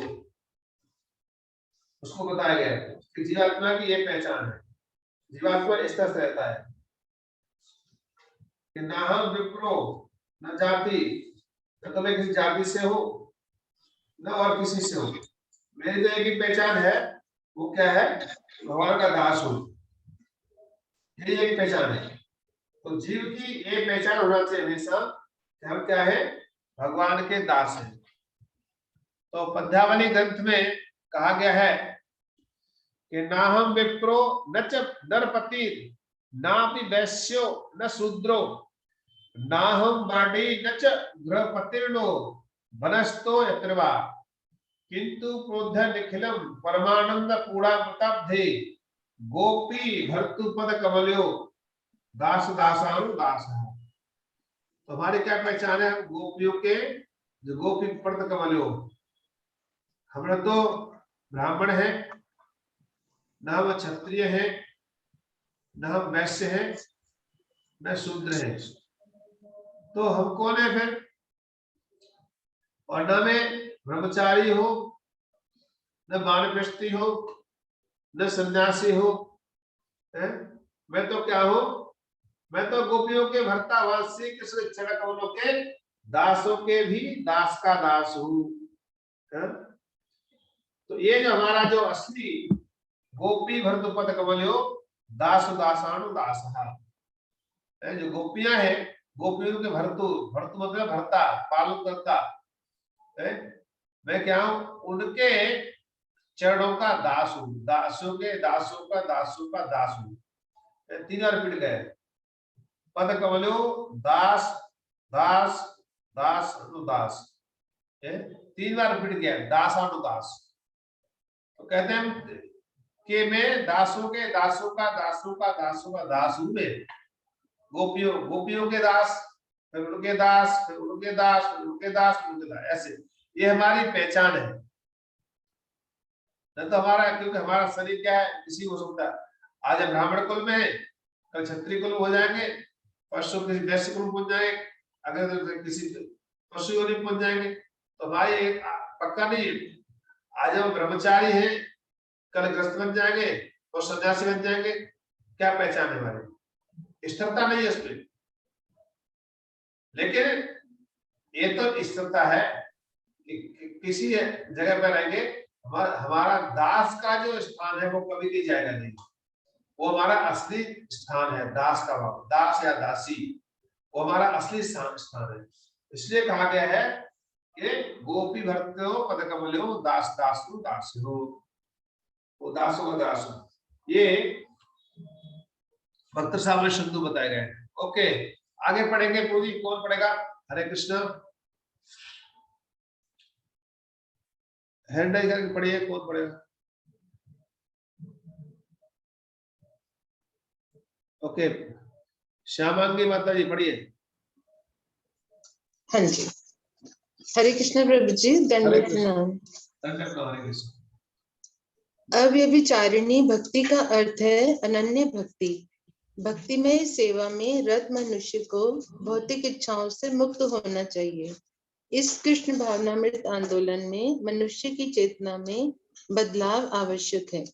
उसको बताया गया है कि जीवात्मा की ये पहचान है। जीवात्मा इस तरह से रहता है कि ना हम विप्रो न जाति, न तो मैं किसी जाति से हो न और किसी से हो, मेरी तो एक ही पहचान है, वो क्या है? भगवान का दास हूं, यही एक पहचान है। तो जीव की ये पहचान होना चाहिए हमेशा कि हम क्या है? भगवान के दास हैं। तो पद्यावली ग्रंथ में कहा गया है कि ना हम विप्रो न च नरपति नापि वैश्यो न शूद्रो ना हम बाडी न च गृहपतिर्नो वनस्तो यत्रवा किंतु क्रोध निखिलम परमानंद पूर्णामृताब्धे गोपी भर्तुपद कमल्यो दास दासानु दास। तो हमारी क्या पहचान है? गोपियों के जो गोपी पद कमल्यो। हमरा तो ब्राह्मण है, न हम क्षत्रिय है, न हम वैश्य है, न शूद्र है, तो हम कौन है फिर? और न मैं ब्रह्मचारी हो, न वानप्रस्थी हो, न सन्यासी हो, मैं तो क्या हूं? मैं तो गोपियों के भर्ता वासी कृष्ण चरण कमलों के दासों के भी दास का दास हूं। तो ये जो हमारा जो असली गोपी भर्तुपद कमल्यो दास दासानु दास, जो गोपियां हैं, गोपियों के भर्तु, भर्तु मतलब भर्ता, पालन करता, मैं क्या हूं? उनके चरणों का दास हूं, दासों के दासों का दासों का दास हूं। 3 बार रिपीट गए, पद कमल्यो दास दास दास अनुदास, 3 बार रिपीट किया, दास अनुदास। तो कहते हैं कि मैं दासों के दासों का दासों का दासों का दास हूं। मैं गोपियों के दास, फिर उनके दास, फिर उनके दास, फिर उनके दास, उनके दास, ऐसे ये हमारी पहचान है। नहीं तो हमारा, क्योंकि हमारा शरीर क्या है? किसी हो सकता है, आज हम ब्राह्मण कुल में है, कल क्षत्रिय कुल हो जाएंगे, परसों किसी वैश्य कुल पहुंच जाएंगे, अगर किसी पशु योनि पहुंच जाएंगे। तो हमारी पक्का नहीं है, आज हम ब्रह्मचारी हैं, कल ग्रस्त बन जाएंगे और सन्यासी बन जाएंगे। क्या पहचान है हमारी? स्थिरता नहीं है इसमें। लेकिन ये तो स्थिरता है कि किसी जगह पर रहेंगे, हमारा दास का जो स्थान है वो कभी नहीं जाएगा, नहीं, वो हमारा असली स्थान है। दास का भाव, दास या दासी, वो हमारा असली स्थान है। इसलिए कहा गया है कि गोपी भर्तो पद कमल्यो दास दासु दासो, वो दासों का दास हो। ये भक्त साहब ने शब्द बताए गए। ओके, आगे पढ़ेंगे। पूरी कौन पढ़ेगा? हरे कृष्ण, हैंड राइज करके पढ़िए, कौन पढ़ेगा? ओके, श्यामांगी माता जी पढ़िए।
हाँ जी, हरे कृष्ण प्रभु जी,
हरे
दंडवत
कृष्ण।
प्रणाम।
दंडवत प्रणाम, हरे कृष्ण।
अव्यभिचारिणी भक्ति का अर्थ है अनन्य भक्ति। भक्तिमय सेवा में रत मनुष्य को भौतिक इच्छाओं से मुक्त होना चाहिए। इस कृष्ण भावनामृत आंदोलन में मनुष्य की चेतना में बदलाव आवश्यक है।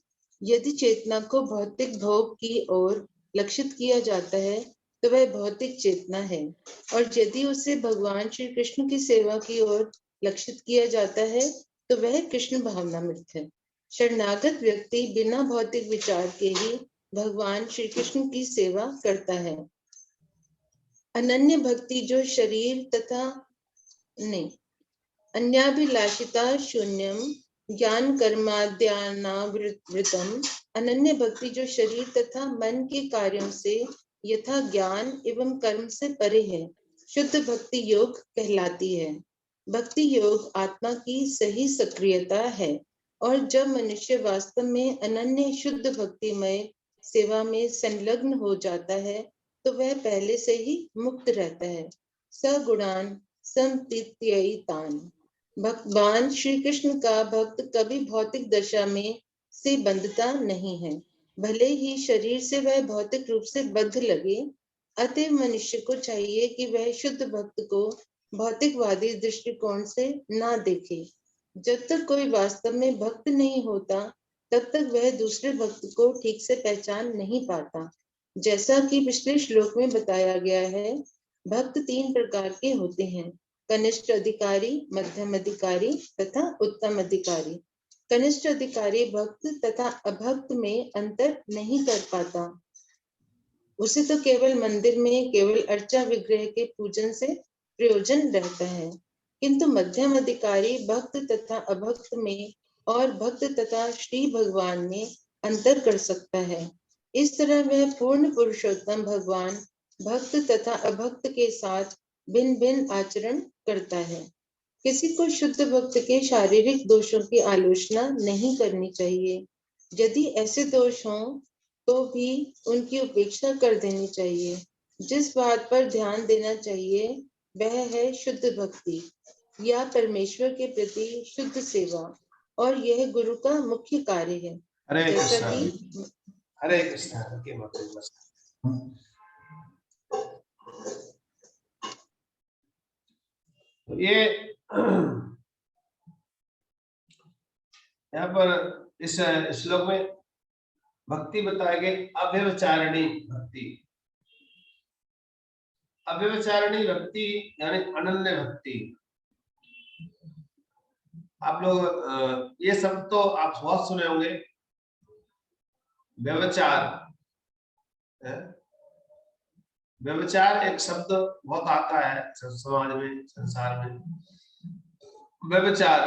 यदि चेतना को भौतिक भोग की ओर लक्षित किया जाता है तो वह भौतिक चेतना है, और यदि उसे भगवान श्री कृष्ण की सेवा की ओर लक्षित किया जाता है तो वह कृष्ण भावनामृत है। शरणागत व्यक्ति बिना भौतिक विचार के ही भगवान श्री कृष्ण की सेवा करता है। अनन्य भक्ति जो शरीर तथा नहीं अन्याभिलाषिता शून्यम ज्ञान कर्माद्यानावृतम, अनन्य भक्ति जो शरीर तथा मन के कार्यों से यथा ज्ञान एवं कर्म से परे है, शुद्ध भक्ति योग कहलाती है। भक्ति योग आत्मा की सही सक्रियता है, और जब मनुष्य वास्तव में अनन्य शुद्ध भक्तिमय सेवा में संलग्न हो जाता है तो वह पहले से ही मुक्त रहता है। सगुणान समतीत्ययितान, भगवान श्री कृष्ण का भक्त कभी भौतिक दशा में से बंधता नहीं है, भले ही शरीर से वह भौतिक रूप से बद्ध लगे। अतः मनुष्य को चाहिए कि वह शुद्ध भक्त को भौतिकवादी दृष्टिकोण से ना देखे। जब तक कोई वास्तव में भक्त नहीं होता तब तक वह दूसरे भक्त को ठीक से पहचान नहीं पाता। जैसा कि पिछले श्लोक में बताया गया है, भक्त 3 प्रकार के होते हैं, कनिष्ठ अधिकारी, मध्यम अधिकारी तथा उत्तम अधिकारी। कनिष्ठ अधिकारी भक्त तथा अभक्त में अंतर नहीं कर पाता, उसे तो केवल मंदिर में केवल अर्चा विग्रह के पूजन से प्रयोजन रहता है, किंतु मध्यम अधिकारी भक्त तथा अभक्त में और भक्त तथा श्री भगवान में अंतर कर सकता है। इस तरह वह पूर्ण पुरुषोत्तम भगवान भक्त तथा अभक्त के साथ भिन्न भिन्न आचरण करता है। किसी को शुद्ध भक्त के शारीरिक दोषों की आलोचना नहीं करनी चाहिए। यदि ऐसे दोष हों तो भी उनकी उपेक्षा कर देनी चाहिए। जिस बात पर ध्यान देना चाहिए वह है शुद्ध भक्ति या परमेश्वर के प्रति शुद्ध सेवा, और यह गुरु का मुख्य कार्य है।
हरे
जैसा
कृष्णा,
कि
हरे कृष्णा के मतलब बस। तो ये यहाँ पर इस श्लोक में भक्ति बताई गई अव्यभिचारिणी भक्ति। अव्यभिचारिणी भक्ति यानी अनन्य भक्ति। आप लोग ये सब तो आप बहुत सुने होंगे, व्यभिचार। व्यभिचार एक शब्द बहुत आता है समाज में, संसार में। व्यभिचार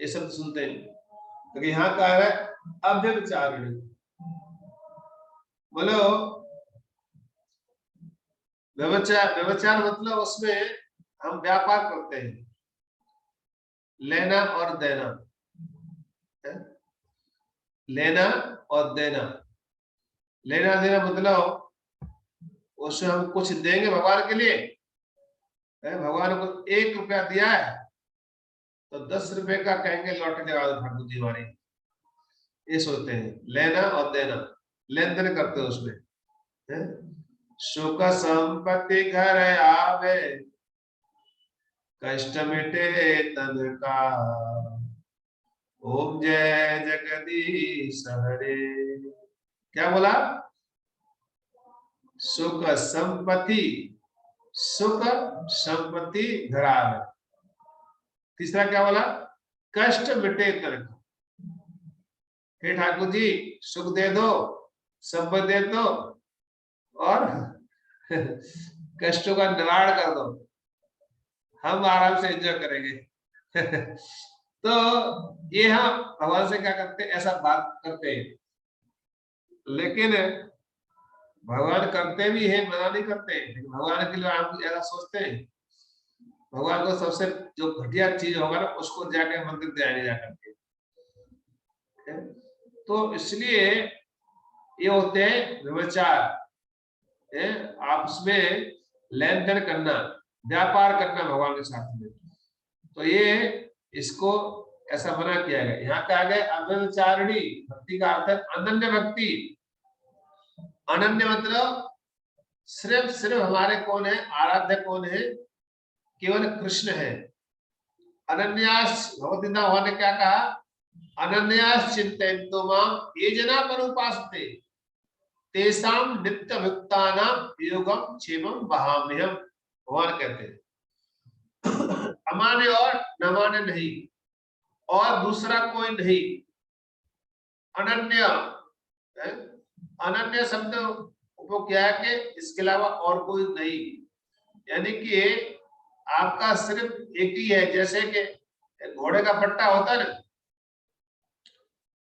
ये शब्द सुनते हैं, तो यहाँ कह रहा है अव्यभिचारिणी। बोलो व्यभिचार मतलब उसमें हम व्यापार करते हैं, लेना और देना, लेना और देना। लेना देना मतलब उससे हम कुछ देंगे भगवान के लिए। भगवान को 1 रुपया दिया है तो 10 रुपए का कहेंगे लौटे लगा दो ठाकुर जी हमारी, ये सोचते हैं। लेना और देना, लेन देन करते हैं उसमें। सुख संपत्ति घर आवे, कष्ट मिटे तन का, ओम जय जगदीश हरे। क्या बोला? सुख संपत्ति, सुख संपत्ति घर आवे। तीसरा क्या बोला? कष्ट मिटे तन का। हे ठाकुर जी सुख दे दो, संपत्ति दे दो और कष्टों का निवारण कर दो, हम आराम से एंजॉय करेंगे। तो ये हम भगवान से क्या करते हैं? ऐसा बात करते हैं, लेकिन भगवान करते भी हैं, मना नहीं करते, लेकिन भगवान के लिए हम ऐसा सोचते हैं भगवान को सबसे जो घटिया चीज होगा ना उसको जाके मंदिर दे आने जाकर के। तो इसलिए ये होते हैं व्यभिचार, आपस में लेन देन करना, व्यापार करना भगवान के साथ में। तो ये इसको ऐसा मना किया गया। यहाँ पे आ गए अव्यभिचारिणी भक्ति का अर्थ है अनन्य भक्ति। अनन्य मतलब सिर्फ हमारे कौन है, आराध्य कौन है, केवल कृष्ण है। अनन्यास भगवती भगवान ने क्या कहा, अनन्यास चिंतयन्तो माम ये जना परुपासते तेषाम नित्य भक्तानाम योगम क्षेमम वहाम्यहम्। भगवान कहते हैं अमाने और न माने नहीं, और दूसरा कोई नहीं। अनन्य है? अनन्य शब्द उपयोग किया है कि इसके अलावा और कोई नहीं, यानी कि आपका सिर्फ एक ही है। जैसे कि घोड़े का पट्टा होता है ना,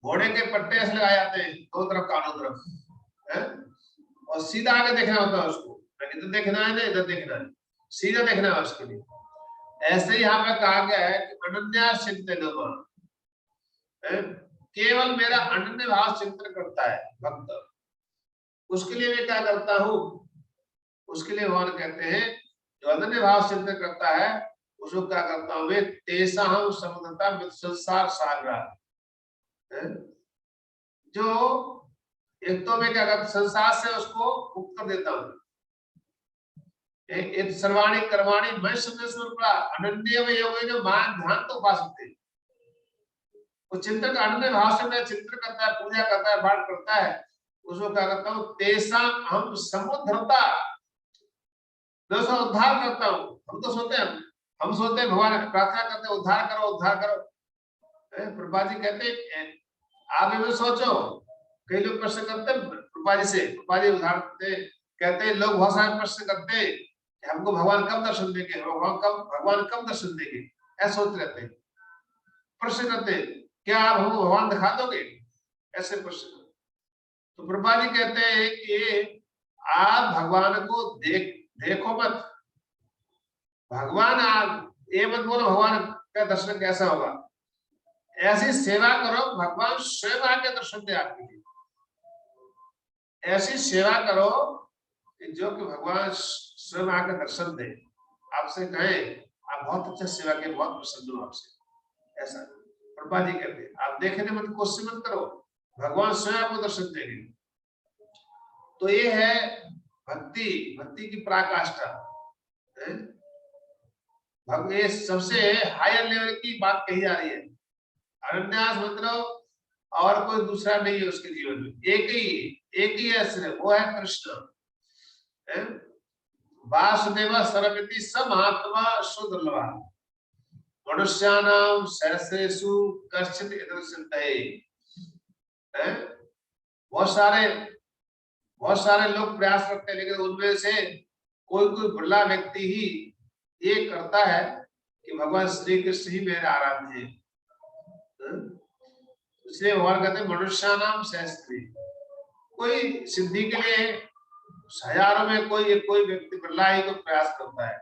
घोड़े के पट्टे ऐसे लगाए जाते हैं दो तरफ कानों तरफ है? और सीधा आगे देखना होता है उसको, इधर देखना है ना इधर देखना है, सीधा देखना है उसके लिए। ऐसे ही यहाँ पे कहा गया है कि अनन्यास चिंतन, केवल मेरा अनन्य भाव चिंतन करता है भक्त, उसके लिए मैं क्या करता हूँ, उसके लिए भगवान कहते हैं जो अनन्य भाव चिंतन करता है उसको क्या करता हूँ मैं, तेसा हम समुद्रता में संसार सागरा। जो एक तो मैं क्या करता संसार से उसको मुक्त कर देता हूँ। एक सर्वाणी कर्माणी मैं समझ अनन्य में योग जो मान ध्यान तो पा सकते, वो चिंतन अनन्य भाव से मैं चिंतन करता है, पूजा करता है, पाठ करता है, उसको क्या करता हूँ तेसा हम समुद्रता, मैं उसका उद्धार करता हूँ। हम तो सोते हैं, हम सोते हैं भगवान प्रार्थना करते हैं उद्धार करो उद्धार करो। प्रभुपाद जी कहते हैं आप ये सोचो, कई लोग प्रश्न करते हैं प्रभुपाद जी से, प्रभुपाद जी उद्धार कहते हैं लोग बहुत सारे प्रश्न करते हैं कि हमको भगवान कब दर्शन देंगे, भगवान कब दर्शन देंगे, ऐसा सोचते रहते हैं, प्रश्न करते हैं क्या आप हमको भगवान दिखा दोगे, ऐसे प्रश्न। तो प्रभुपाद जी कहते हैं कि आप भगवान को देखो मत, भगवान आप ये मत बोलो भगवान का दर्शन कैसा होगा, ऐसी सेवा करो भगवान स्वयं आके दर्शन दे आपके लिए। ऐसी सेवा करो कि जो कि भगवान स्वयं आके दर्शन दे, आपसे कहे आप बहुत अच्छा सेवा किए, बहुत प्रसन्न हो आपसे, ऐसा प्रभुपाद जी कहते हैं। आप देखने मत, कोशिश मत करो, भगवान स्वयं आपको दर्शन देंगे। तो ये है भक्ति, भक्ति की पराकाष्ठा। ये सबसे हायर लेवल की बात कही जा रही है। अनन्यास मतलब और कोई दूसरा नहीं है उसके जीवन में, एक ही है सिर्फ, वो है कृष्ण। वासुदेव सर्वमिति स महात्मा सुदुर्लभः मनुष्याणाम सहस्रेषु कश्चित् इदृश्यते। बहुत सारे लोग प्रयास करते हैं, लेकिन उनमें से कोई बिरला व्यक्ति ही ये करता है कि भगवान श्री कृष्ण ही मेरे आराध्य हैं। इसलिए भगवान कहते हैं मनुष्याणाम सहस्रे, कोई सिद्धि के लिए हजारों में कोई व्यक्ति बिरला ही को प्रयास करता है,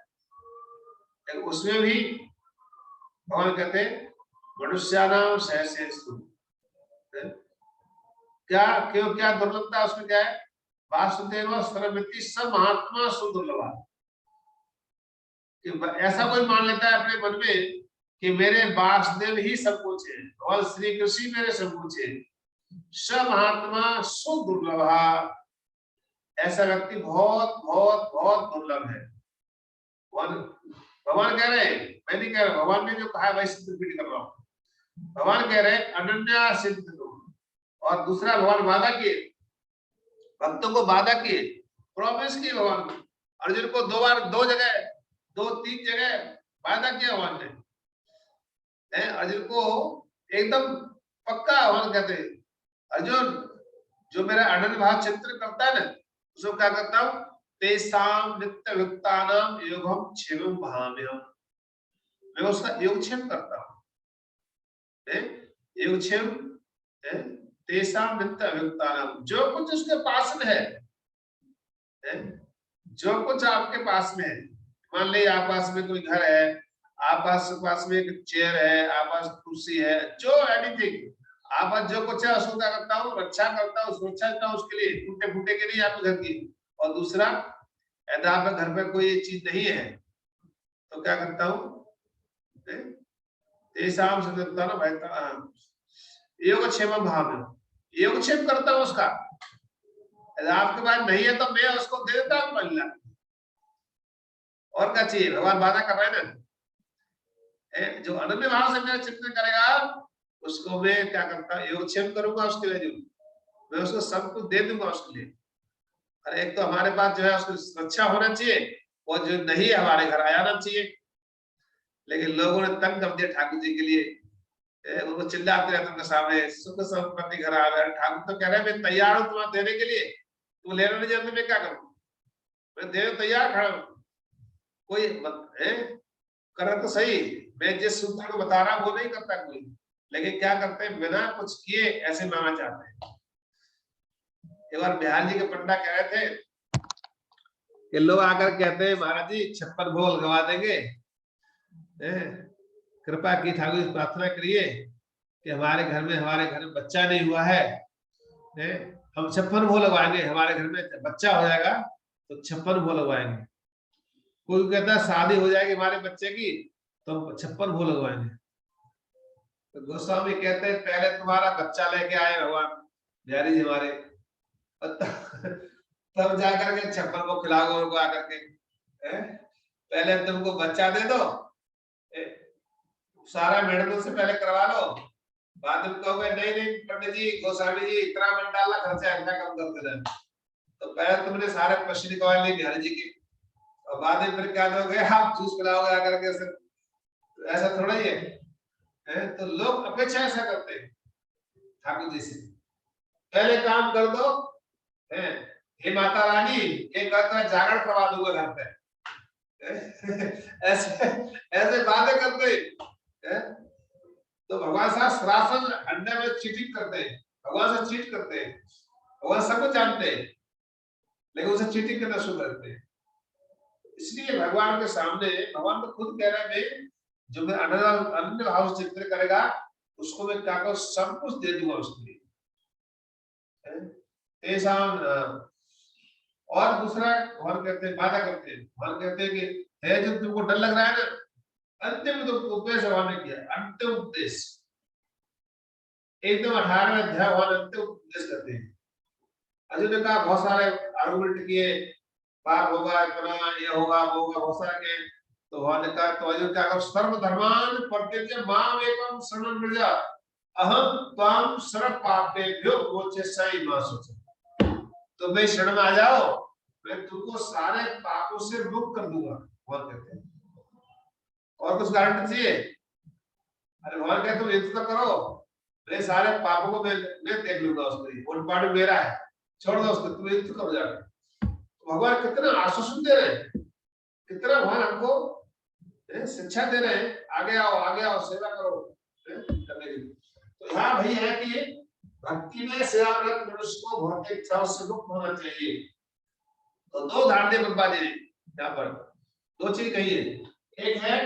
लेकिन उसमें भी भगवान कहते हैं मनुष्याणाम सहस्रेषु। क्या दुर्लभता उसमें क्या है, वासुदेव सर्वमिति स महात्मा सुदुर्लभः। ऐसा कोई मान लेता है अपने मन में कि मेरे वासुदेव ही सब कुछ है, और श्री कृष्ण मेरे सब कुछ है, स महात्मा सुदुर्लभः, ऐसा व्यक्ति बहुत बहुत बहुत दुर्लभ है। भगवान कह रहे हैं, मैं नहीं कह रहा, भगवान ने जो कहा है वही रिपीट कर रहा हूँ। भगवान कह रहे हैं अनन्या सिद्ध, और दूसरा भगवान वादा किए, भक्तों को वादा किए, प्रॉमिस किए भगवान को। अर्जुन को दो तीन जगह वादा किया भगवान ने। अर्जुन को एकदम पक्का भगवान कहते हैं अर्जुन जो मेरा अनन्य भाव चिंतन करता है ना, उसको क्या करता हूँ, तेषाम नित्य भक्तानाम योगम क्षेमम वहाम्यहम्, मैं उसका योगक्षेम करता हूँ। योगक्षेम तेषाम नित्य भक्तानाम, जो कुछ उसके पास में है, जो कुछ आपके पास में है, मान लीजिए आप पास में कोई घर है, आप पास में एक चेयर है, आप पास कुर्सी है, जो एनीथिंग आप पास जो कुछ है उसको क्या करता हूँ, रक्षा करता हूँ, सुरक्षा करता हूँ उसके लिए, टूटे फूटे के लिए आपके घर की। और दूसरा यदि आपके घर पे कोई चीज नहीं है तो क्या करता हूँ, तेषां सततम भयता योगक्षेम भाव, योगक्षेम करता हूं उसका। यदि आपके पास नहीं है तो मैं उसको दे देता हूं महिला, और क्या चाहिए? भगवान वादा कर रहे हैं ना, जो अनन्य भाव से मेरा चिंतन करेगा उसको मैं क्या करता, योगक्षेम करूंगा उसके लिए, जो मैं उसको सब कुछ दे दूंगा उसके लिए। और एक तो हमारे पास जो है उसकी सुरक्षा होना चाहिए, और जो नहीं है हमारे घर आ जाना चाहिए। लेकिन लोगों ने तंग कर दिया ठाकुर जी के लिए, वो चिल्लाते रहते उनके सामने, सुख संपत्ति घर आ गया। ठाकुर तो कह रहे हैं मैं तैयार हूं तुम्हें देने के लिए, तुम लेना नहीं जानते मैं क्या करूं, मैं देने तैयार खड़ा हूं। कोई करे तो सही, मैं जिस सूत्र को बता रहा हूं वो नहीं करता कोई, लेकिन क्या करते हैं बिना कुछ किए ऐसे मांगना चाहते हैं। एक बार बिहार जी के पंडा कह रहे थे कि लोग आकर कहते हैं महाराज जी 56 भोग लगवा देंगे, कृपा की ठाकुर जी प्रार्थना करिए कि हमारे घर में बच्चा नहीं हुआ है, हम 56 भोग लगवाएंगे, हमारे घर में बच्चा हो जाएगा तो 56 भोग लगवाएंगे। कोई कहता है शादी हो जाएगी हमारे बच्चे की तो हम 56 भोग लगवाएंगे। तो गोस्वामी कहते हैं पहले तुम्हारा बच्चा लेके आए भगवान बिहारी जी हमारे, तब जाकर के 56 को खिलाओगे उनको आकर के। पहले तुमको बच्चा दे दो, सारा मेडिकल से पहले करवा लो, बाद में कहोगे नहीं नहीं पंडित जी गोस्वामी जी इतना मन डालना खर्चा इतना कम कर देना। तो पहले तुमने सारे प्रश्न निकलवा लिए बिहारी जी के, और बाद में फिर क्या दोगे आप जूस पिलाओगे आकर के, ऐसा थोड़ा ही है। तो लोग अपेक्षा ऐसा करते हैं ठाकुर जी से, पहले काम कर दो, हे माता रानी एक जागरण करवा दूंगा घर पे, ऐसे ऐसे बातें करते हैं। तो भगवान साहब सरासन अंडे में चीटिंग करते हैं, भगवान से चीट करते हैं। भगवान सब कुछ जानते हैं लेकिन उसे चीटिंग करना शुरू करते हैं। इसलिए भगवान के सामने भगवान तो खुद कह रहे हैं जो मैं अनन्य भाव से चिंतन करेगा उसको मैं क्या करूं, सब कुछ दे दूंगा उसके लिए। और दूसरा भगवान कहते हैं, वादा करते हैं, भगवान कहते हैं कि है जो तुमको डर लग रहा है ना, अंतिम तो उपदेश भगवान ने किया, अंतिम उपदेश एकदम 18वें अध्याय भगवान अंतिम उपदेश करते हैं। अर्जुन ने कहा बहुत सारे आर्गुमेंट किए, पाप होगा इतना, ये होगा वो होगा, बहुत सारे के, तो भगवान ने कहा तो अर्जुन क्या करो, सर्व धर्मान परित्यज्य माम एकम शरणं व्रज अहम त्वां सर्व पापेभ्यो मोक्षयिष्यामि मा शुचः। तो मैं शरण में आ जाओ, मैं तुमको सारे पापों से मुक्त कर दूंगा, भगवान कहते हैं। और कुछ गारंटी चाहिए? अरे भगवान कहते तुम इंतजार करो, मैं सारे पापों को मैं देख लूंगा, उसको वो पार्ट मेरा है, छोड़ दो उसको, तुम इंतजार करो जाकर। तो भगवान कितना आश्वासन दे रहे हैं, कितना भगवान हमको शिक्षा दे रहे हैं, आगे आओ सेवा करो करने के लिए। तो यहाँ भाई है कि भक्ति में सेवारत मनुष्य को भौतिक इच्छाओं से मुक्त होना चाहिए। तो दो धारणा बर्बादी ने यहाँ पर दो चीज कही है, एक है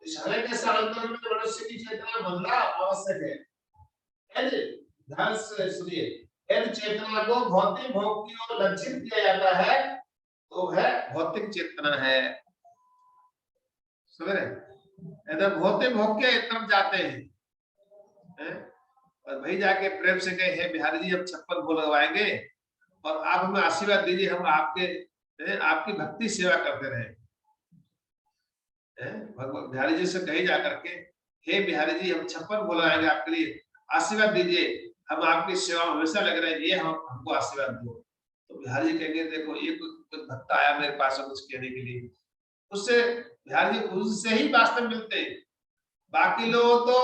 समय के सालांतर में मनुष्य की चेतना बदलना आवश्यक है। ध्यान से सुनिए, यदि चेतना को भौतिक भोग की ओर लक्षित किया जाता है तो वह भौतिक चेतना है। समझ रहे? यदि भौतिक भोग के तरफ जाते हैं और भाई जाके प्रेम से कहे हे बिहारी जी हम 56 भोग लगवाएंगे और आप हमें आशीर्वाद दीजिए, हम आपकी भक्ति सेवा करते रहे। भगवान बिहारी जी से कही जाकर के हे बिहारी जी हम 56 भोग लगाएंगे आपके लिए, आशीर्वाद दीजिए, हम आपकी सेवा में हमेशा लग रहे हैं, ये हमको आशीर्वाद दो। तो बिहारी जी कहेंगे देखो ये कुछ भक्त आया मेरे पास कुछ कहने के लिए, उससे बिहारी जी उससे ही वास्तव मिलते हैं। बाकी लोग तो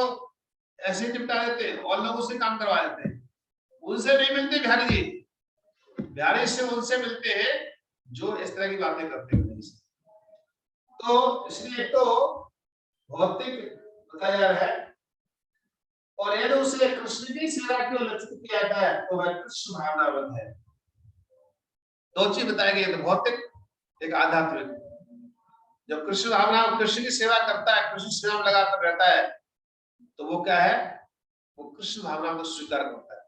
ऐसे निपटा देते हैं और लोगों से काम करवा देते हैं, उनसे नहीं मिलते बिहारी जी। बिहारी से उनसे मिलते हैं जो इस तरह की बातें करते हैं। तो इसलिए तो भौतिक बताया जा रहा है, और यदि उसे कृष्ण की सेवा की ओर लक्षित किया जाता है तो वह कृष्ण भावनावत है। दो चीज बताई गई, भौतिक एक आध्यात्मिक। जब कृष्ण भावना कृष्ण की सेवा करता है, कृष्ण सेवा में लगाकर रहता है तो वो क्या है, वो कृष्ण भावना को स्वीकार करता है।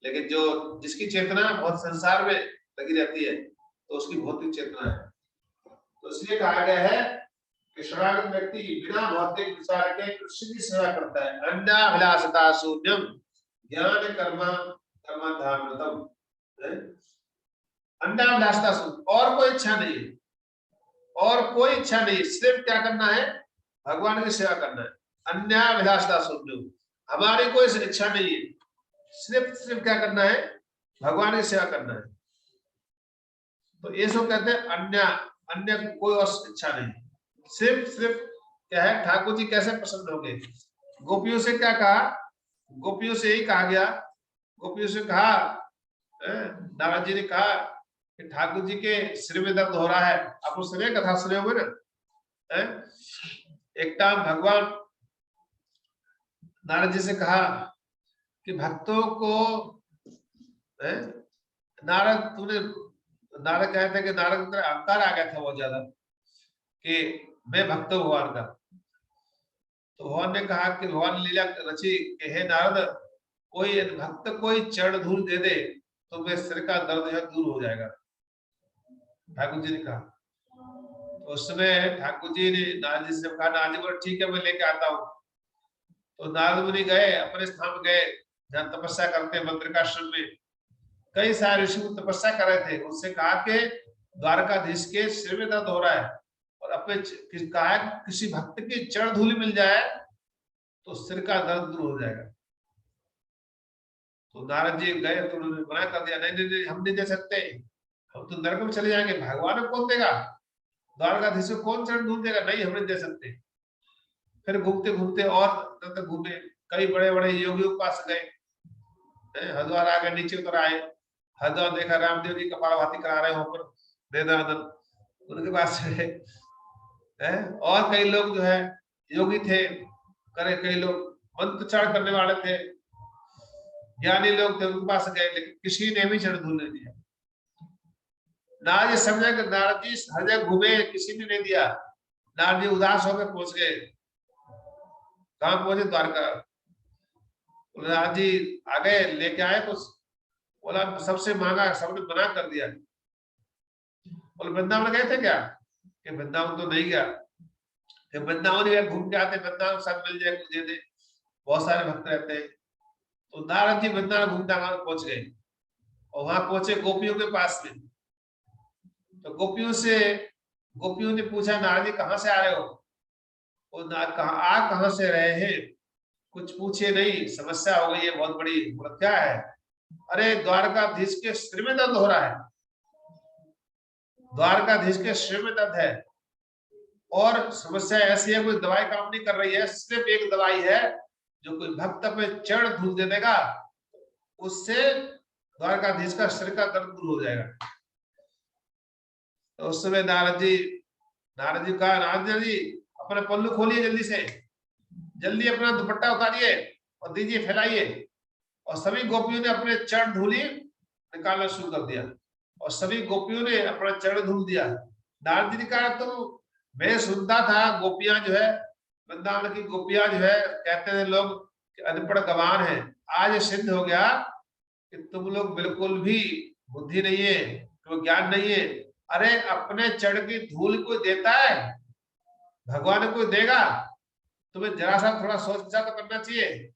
लेकिन जो जिसकी चेतना बहुत संसार में लगी रहती है तो उसकी भौतिक चेतना है। तो इसलिए कहा गया है शरणागत व्यक्ति बिना भौतिक विचार के कृष्ण की सेवा करता है। अन्याभिलाषता शून्यम ज्ञान कर्माधानतम। अन्याभिलाषता शून्य, और कोई इच्छा नहीं है, और कोई इच्छा नहीं, सिर्फ क्या करना है, भगवान की सेवा करना है। अन्याभिलाषता शून्यम, हमारी कोई इच्छा नहीं है, सिर्फ क्या करना है, भगवान की सेवा करना है। तो ये सब कहते हैं अन्य कोई और इच्छा नहीं, सिर्फ क्या है, ठाकुर जी कैसे प्रसन्न हो गए। गोपियों से क्या कहा, गोपियों से यही कहा गया, गोपियों से कहा, नारद जी ने कहा कि ठाकुर जी के सिर में दर्द हो रहा है। आप उस समय कथा सुने होंगे ना। एक टाइम भगवान नारद जी से कहा कि भक्तों को, नारद कहते हैं कि नारद के अंदर अहंकार आ गया था बहुत ज्यादा कि मैं भक्त हूं भगवान का। तो भगवान ने कहा कि भगवान लीला रची कि हे नारद, कोई भक्त कोई चरण धूल दे दे तो मेरे सिर का दर्द है दूर हो जाएगा, ठाकुर जी ने कहा। तो उस समय ठाकुर जी ने नारद जी से कहा, नारद जी बोले ठीक है मैं लेके आता हूँ। तो नारद मुनि गए, अपने स्थान गए जहाँ तपस्या करते हैं बद्रिकाश्रम में। कई सारे ऋषि तपस्या कर रहे थे, उससे कहा कि द्वारकाधीश के सिर में दर्द हो रहा है, और अपने कहा किसी भक्त की चरण धूलि मिल जाए तो सिर का दर्द दूर हो जाएगा। तो नारद जी गए तो उन्होंने मना कर दिया, नहीं हम नहीं दे सकते, हम तो नरक में चले जाएंगे, भगवान को कौन देगा, द्वारकाधीश को कौन चरण धूल देगा, नहीं हम नहीं दे सकते। फिर घूमते घूमते और घूमे, कई बड़े बड़े योगी उपास गए, हरिद्वार आ गए, नीचे उतर आए, हरिद्वार देखा रामदेव जी कपालभाति करा रहे हो पर वेदानंद, उनके पास है। और कई लोग जो है योगी थे, करे कई लोग मंत्रोच्चारण करने वाले थे, ज्ञानी लोग थे, उनके पास गए, लेकिन किसी ने भी चरण धूल नहीं दिया। नारद जी समझे कि नारद जी हर जगह घूमे, किसी ने नहीं दिया। नारद जी उदास होकर पहुंच गए, कहाँ पहुंचे, द्वारका। नारद जी आ गए, लेके आए तो बोला सबसे महंगा, सबने मना कर दिया। बोले वृंदावन गए थे क्या, कि वृंदावन तो नहीं गया, कि वृंदावन गए घूम के आते, वृंदावन सब मिल जाए कुछ दे दे, बहुत सारे भक्त रहते हैं। तो नारद जी वृंदावन घूमते पहुंच गए, और वहां पहुंचे गोपियों के पास में। तो गोपियों ने पूछा नारद जी कहाँ से आ रहे हो, और कहाँ से रहे हैं, कुछ पूछे नहीं, समस्या हो गई है बहुत बड़ी। बोला क्या है, अरे द्वारकाधीश के सिर में दर्द हो रहा है, द्वारकाधीश के सिर में दर्द है, और समस्या ऐसी है कोई दवाई काम नहीं कर रही है, सिर्फ एक दवाई है, जो कोई भक्त पे चरण धूल दे देगा उससे द्वारकाधीश का सिर का दर्द दूर हो जाएगा। तो उस समय नारद जी कहा, नारद जी अपना पल्लू खोलिए, जल्दी अपना दुपट्टा उतारिए और दीजिए, फैलाइए। और सभी गोपियों ने अपने चरण धूली निकालना शुरू कर दिया, और सभी गोपियों ने अपना चरण धूल दिया। नारद जी ने कहा, तो मैं सुनता था गोपियां जो है, वृंदावन की गोपियां जो है, कहते थे लोग अनपढ़ गवार है, आज सिद्ध हो गया कि तुम लोग बिल्कुल भी बुद्धि नहीं है, तो ज्ञान नहीं है। अरे अपने चरण की धूल कोई देता है, भगवान कोई देगा, तुम्हें जरा सा थोड़ा सोच विचार तो करना चाहिए।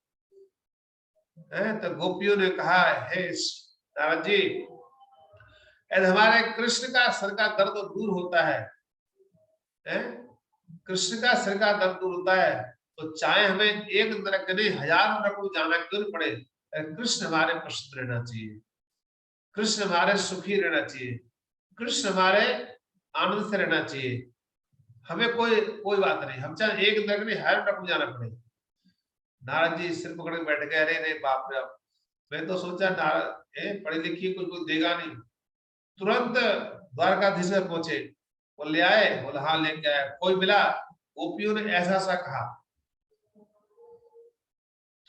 तो गोपियों ने कहा, हे नारद जी, यदि हमारे कृष्ण का सिर का दर्द दूर होता है, कृष्ण का सिर का दर्द दूर होता है, तो चाहे हमें एक नरक नहीं 1000 नरक को जाना क्यों पड़े, कृष्ण हमारे प्रसन्न रहना चाहिए, कृष्ण हमारे सुखी रहना चाहिए, कृष्ण हमारे आनंद से रहना चाहिए। हमें कोई बात नहीं, हम चाहे एक नरक नहीं 1000 नरक को जाना पड़े। नारद जी सिर पकड़ के बैठ गए, अरे बाप रे, मैं तो सोचा नारद पढ़ी लिखी कुछ देगा नहीं। तुरंत द्वारकाधीश में पहुंचे, वो ले आए, बोला हाँ लेके आया, कोई मिला, गोपियों ने ऐसा सा कहा।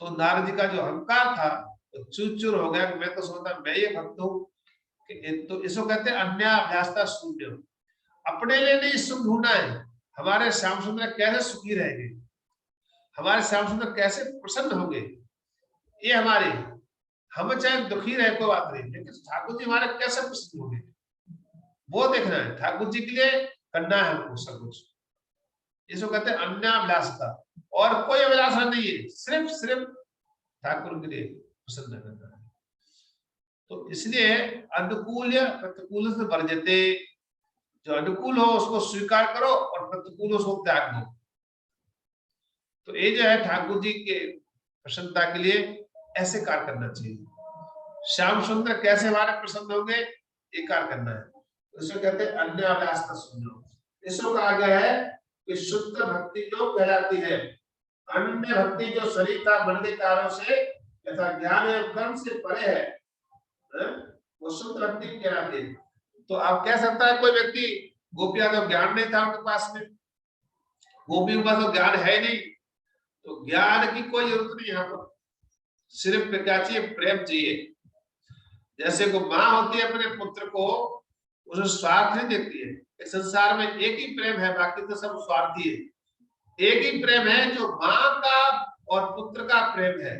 तो नारद जी का जो अहंकार था वो चूर हो गया, मैं तो सोचता मैं ये भक्त हूँ। तो इसको कहते हैं अन्याभ्यासता शून्य, अपने लिए नहीं सुख ढूंढना है, हमारे श्याम सुंदर कैसे सुखी रहेंगे, हमारे श्याम सुंदर कैसे प्रसन्न होंगे, ये हमारे, हम चाहे दुखी रहे कोई बात नहीं, लेकिन ठाकुर जी हमारे कैसे प्रसन्न होंगे वो देखना है, ठाकुर जी के लिए करना है हमको सब कुछ, इसको कहते हैं अन्याभिलाषता, और कोई अभिलाषा नहीं है, सिर्फ ठाकुर के लिए प्रसन्न करना है। तो इसलिए अनुकूल प्रतिकूल से वर्जते, जो अनुकूल हो उसको स्वीकार करो और प्रतिकूल हो उसको त्याग दो। तो ये जो है ठाकुर जी के प्रसन्नता के लिए ऐसे कार्य करना चाहिए। श्याम सुंदर कैसे हमारे प्रसन्न होंगे, ये कार्य करना है। इसको कहते हैं अन्याभिलाषता शून्य। इसको कहा गया है कि शुद्ध भक्ति जो कहलाती है, अन्य भक्ति जो शरीरता मन के कार्यों से तथा ज्ञान एवं कर्म से परे है, वो शुद्ध भक्ति कहलाती है। तो आप कह सकता है कोई व्यक्ति गोपियां तो ज्ञान नहीं था उनके पास में, गोपी के पास तो ज्ञान है नहीं, तो ज्ञान की कोई जरूरत नहीं। यहाँ पर सिर्फ क्या चाहिए, प्रेम चाहिए। जैसे को माँ होती है अपने पुत्र को, उसे स्वार्थ नहीं देखती है। इस संसार में एक ही प्रेम है, बाकी तो सब स्वार्थी है। एक ही प्रेम है जो माँ का और पुत्र का प्रेम है,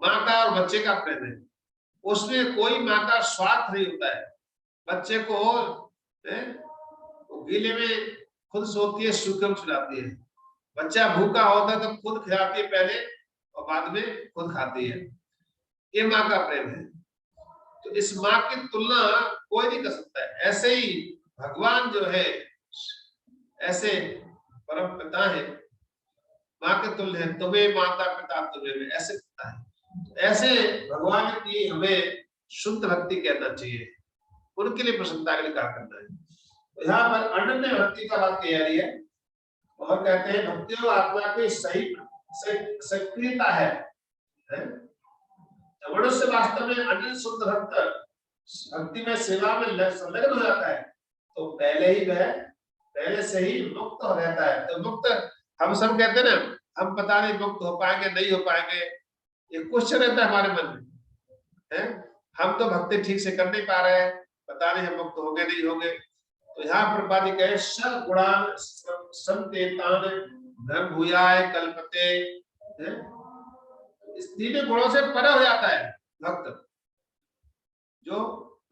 माँ का और बच्चे का प्रेम है। उसमें कोई माँ का स्वार्थ नहीं होता है। बच्चे को गीले में खुद सोती है, सूखे में खिलाती है। बच्चा भूखा होता है तो खुद खिलाती है पहले और बाद में खुद खाती है। ये माँ का प्रेम है। तो इस माँ की तुलना कोई नहीं कर सकता है। ऐसे ही भगवान जो है, ऐसे परम पिता है, माँ के तुल्य है। तुम्हें माता पिता तुम्हें में, ऐसे पिता है। ऐसे भगवान की हमें शुद्ध भक्ति कहना चाहिए, उनके लिए प्रसन्नता के लिए कार्य करना है। तो यहाँ पर अनन्य भक्ति का बात कह रही है और कहते हैं भक्ति आत्मा की सही सक्रियता है। मनुष्य वास्तव में अनन्य शुद्ध भक्त भक्ति में सेवा में संलग्न हो जाता है तो पहले से ही मुक्त हो रहता है। तो मुक्त हम सब कहते हैं ना, हम पता नहीं मुक्त हो पाएंगे नहीं हो पाएंगे, ये क्वेश्चन रहता है हमारे मन में है। हम तो भक्ति ठीक से कर नहीं पा रहे हैं, पता नहीं हम मुक्त होंगे नहीं होंगे। तो यहाँ पर बात कहे सब गुणान संतेतान ब्रह्म भूयाय कल्पते, इस तीन गुणों से परे हो जाता है भक्त। जो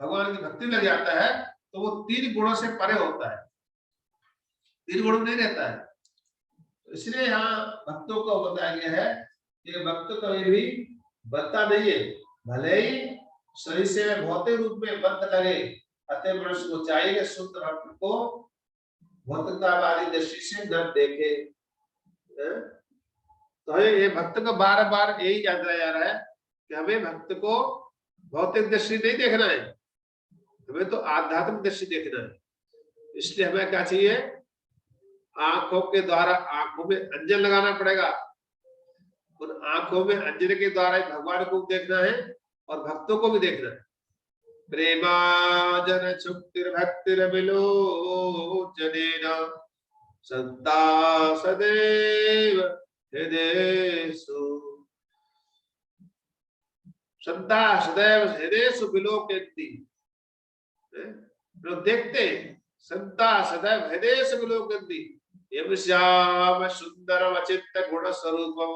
भगवान की भक्ति लग जाता है तो वो तीन गुणों से परे होता है, तीन गुण नहीं रहता है। तो इसलिए यहाँ भक्तों को बताया गया है कि भक्त कभी भी बदता नहीं है, भले ही शरीर से भौतिक रूप में बद्ध लगे, अतः मनुष्य को चाहिए कि शुद्ध भक्त को भौतिकता वाली दृष्टि से न देखे। तो ये भक्त को बार बार यही याद दिलाया जा रहा है कि हमें भक्त को भौतिक दृष्टि नहीं देखना है, हमें तो आध्यात्मिक दृष्टि देखना है। इसलिए हमें क्या चाहिए, आंखों के द्वारा आंखों में अंजन लगाना पड़ेगा। उन आंखों में अंजन के द्वारा भगवान को देखना है और भक्तों को भी देखना है। प्रेमाजन क्षुप्तिर्भक्तिर विलोचनेन संता सदैव हृदयेषु, संता सदैव हृदयेषु विलोकयन्ति, लोग देखते संता सदैव हृदयेषु विलोकयन्ति। यम श्याम सुंदरम अचित्त गुण स्वरूपम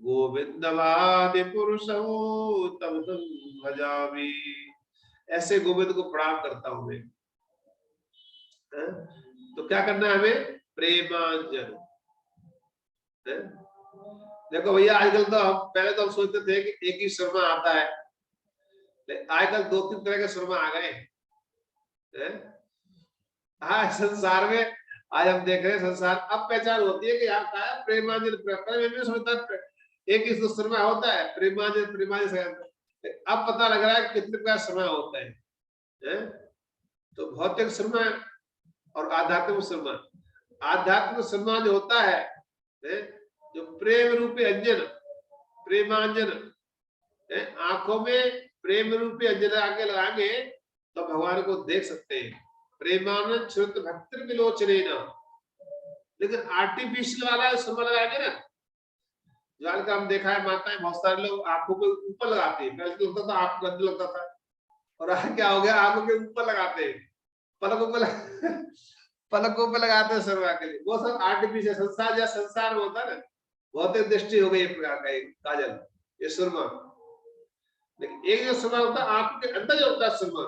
गोविंदवादि पुरुषं तम भजामि। ऐसे गोविंद को प्रणाम करता हूं मैं। तो क्या करना है हमें, प्रेमांजन। देखो भैया आजकल तो हम पहले तो हम सोचते थे कि एक ही सुरमा आता है, आजकल दो तीन तरह के सुरमा आ गए। हाँ, संसार में आज हम देख रहे हैं संसार अब पहचान होती है कि यार क्या है प्रेमांजन। पहले मैं सोचता एक ही सुरमा होता है, प्रेमांजन प्रेमांजन। अब पता लग रहा है कितने प्रकार सुरमा होता है। तो भौतिक सुरमा और आध्यात्मिक सुरमा। आध्यात्मिक सुरमा जो होता है, जो प्रेम रूपी अंजन, प्रेमांजन, आंखों में प्रेम रूपी अंजन आगे लगाएंगे तो भगवान को देख सकते हैं। प्रेमानंद श्रुत भक्ति विलोचनेन। लेकिन आर्टिफिशियल वाला सुरमा लगाएंगे ना, जो आज का हम देखा है माताएं बहुत सारे लोग आंखों के ऊपर लगाते हैं। पहले तो लगता था आंख गंद लगता था, और आज क्या हो गया, आंखों के ऊपर लगाते हैं, पलकों पे लगाते हैं सुरमा के लिए। वो सब आर्टिफिशियल संसार या संसार में होता है ना, भौतिक दृष्टि हो गई एक प्रकार का एक काजल, ये सुरमा। लेकिन एक जो सुरमा होता है आंखों के अंदर जो होता है सुरमा,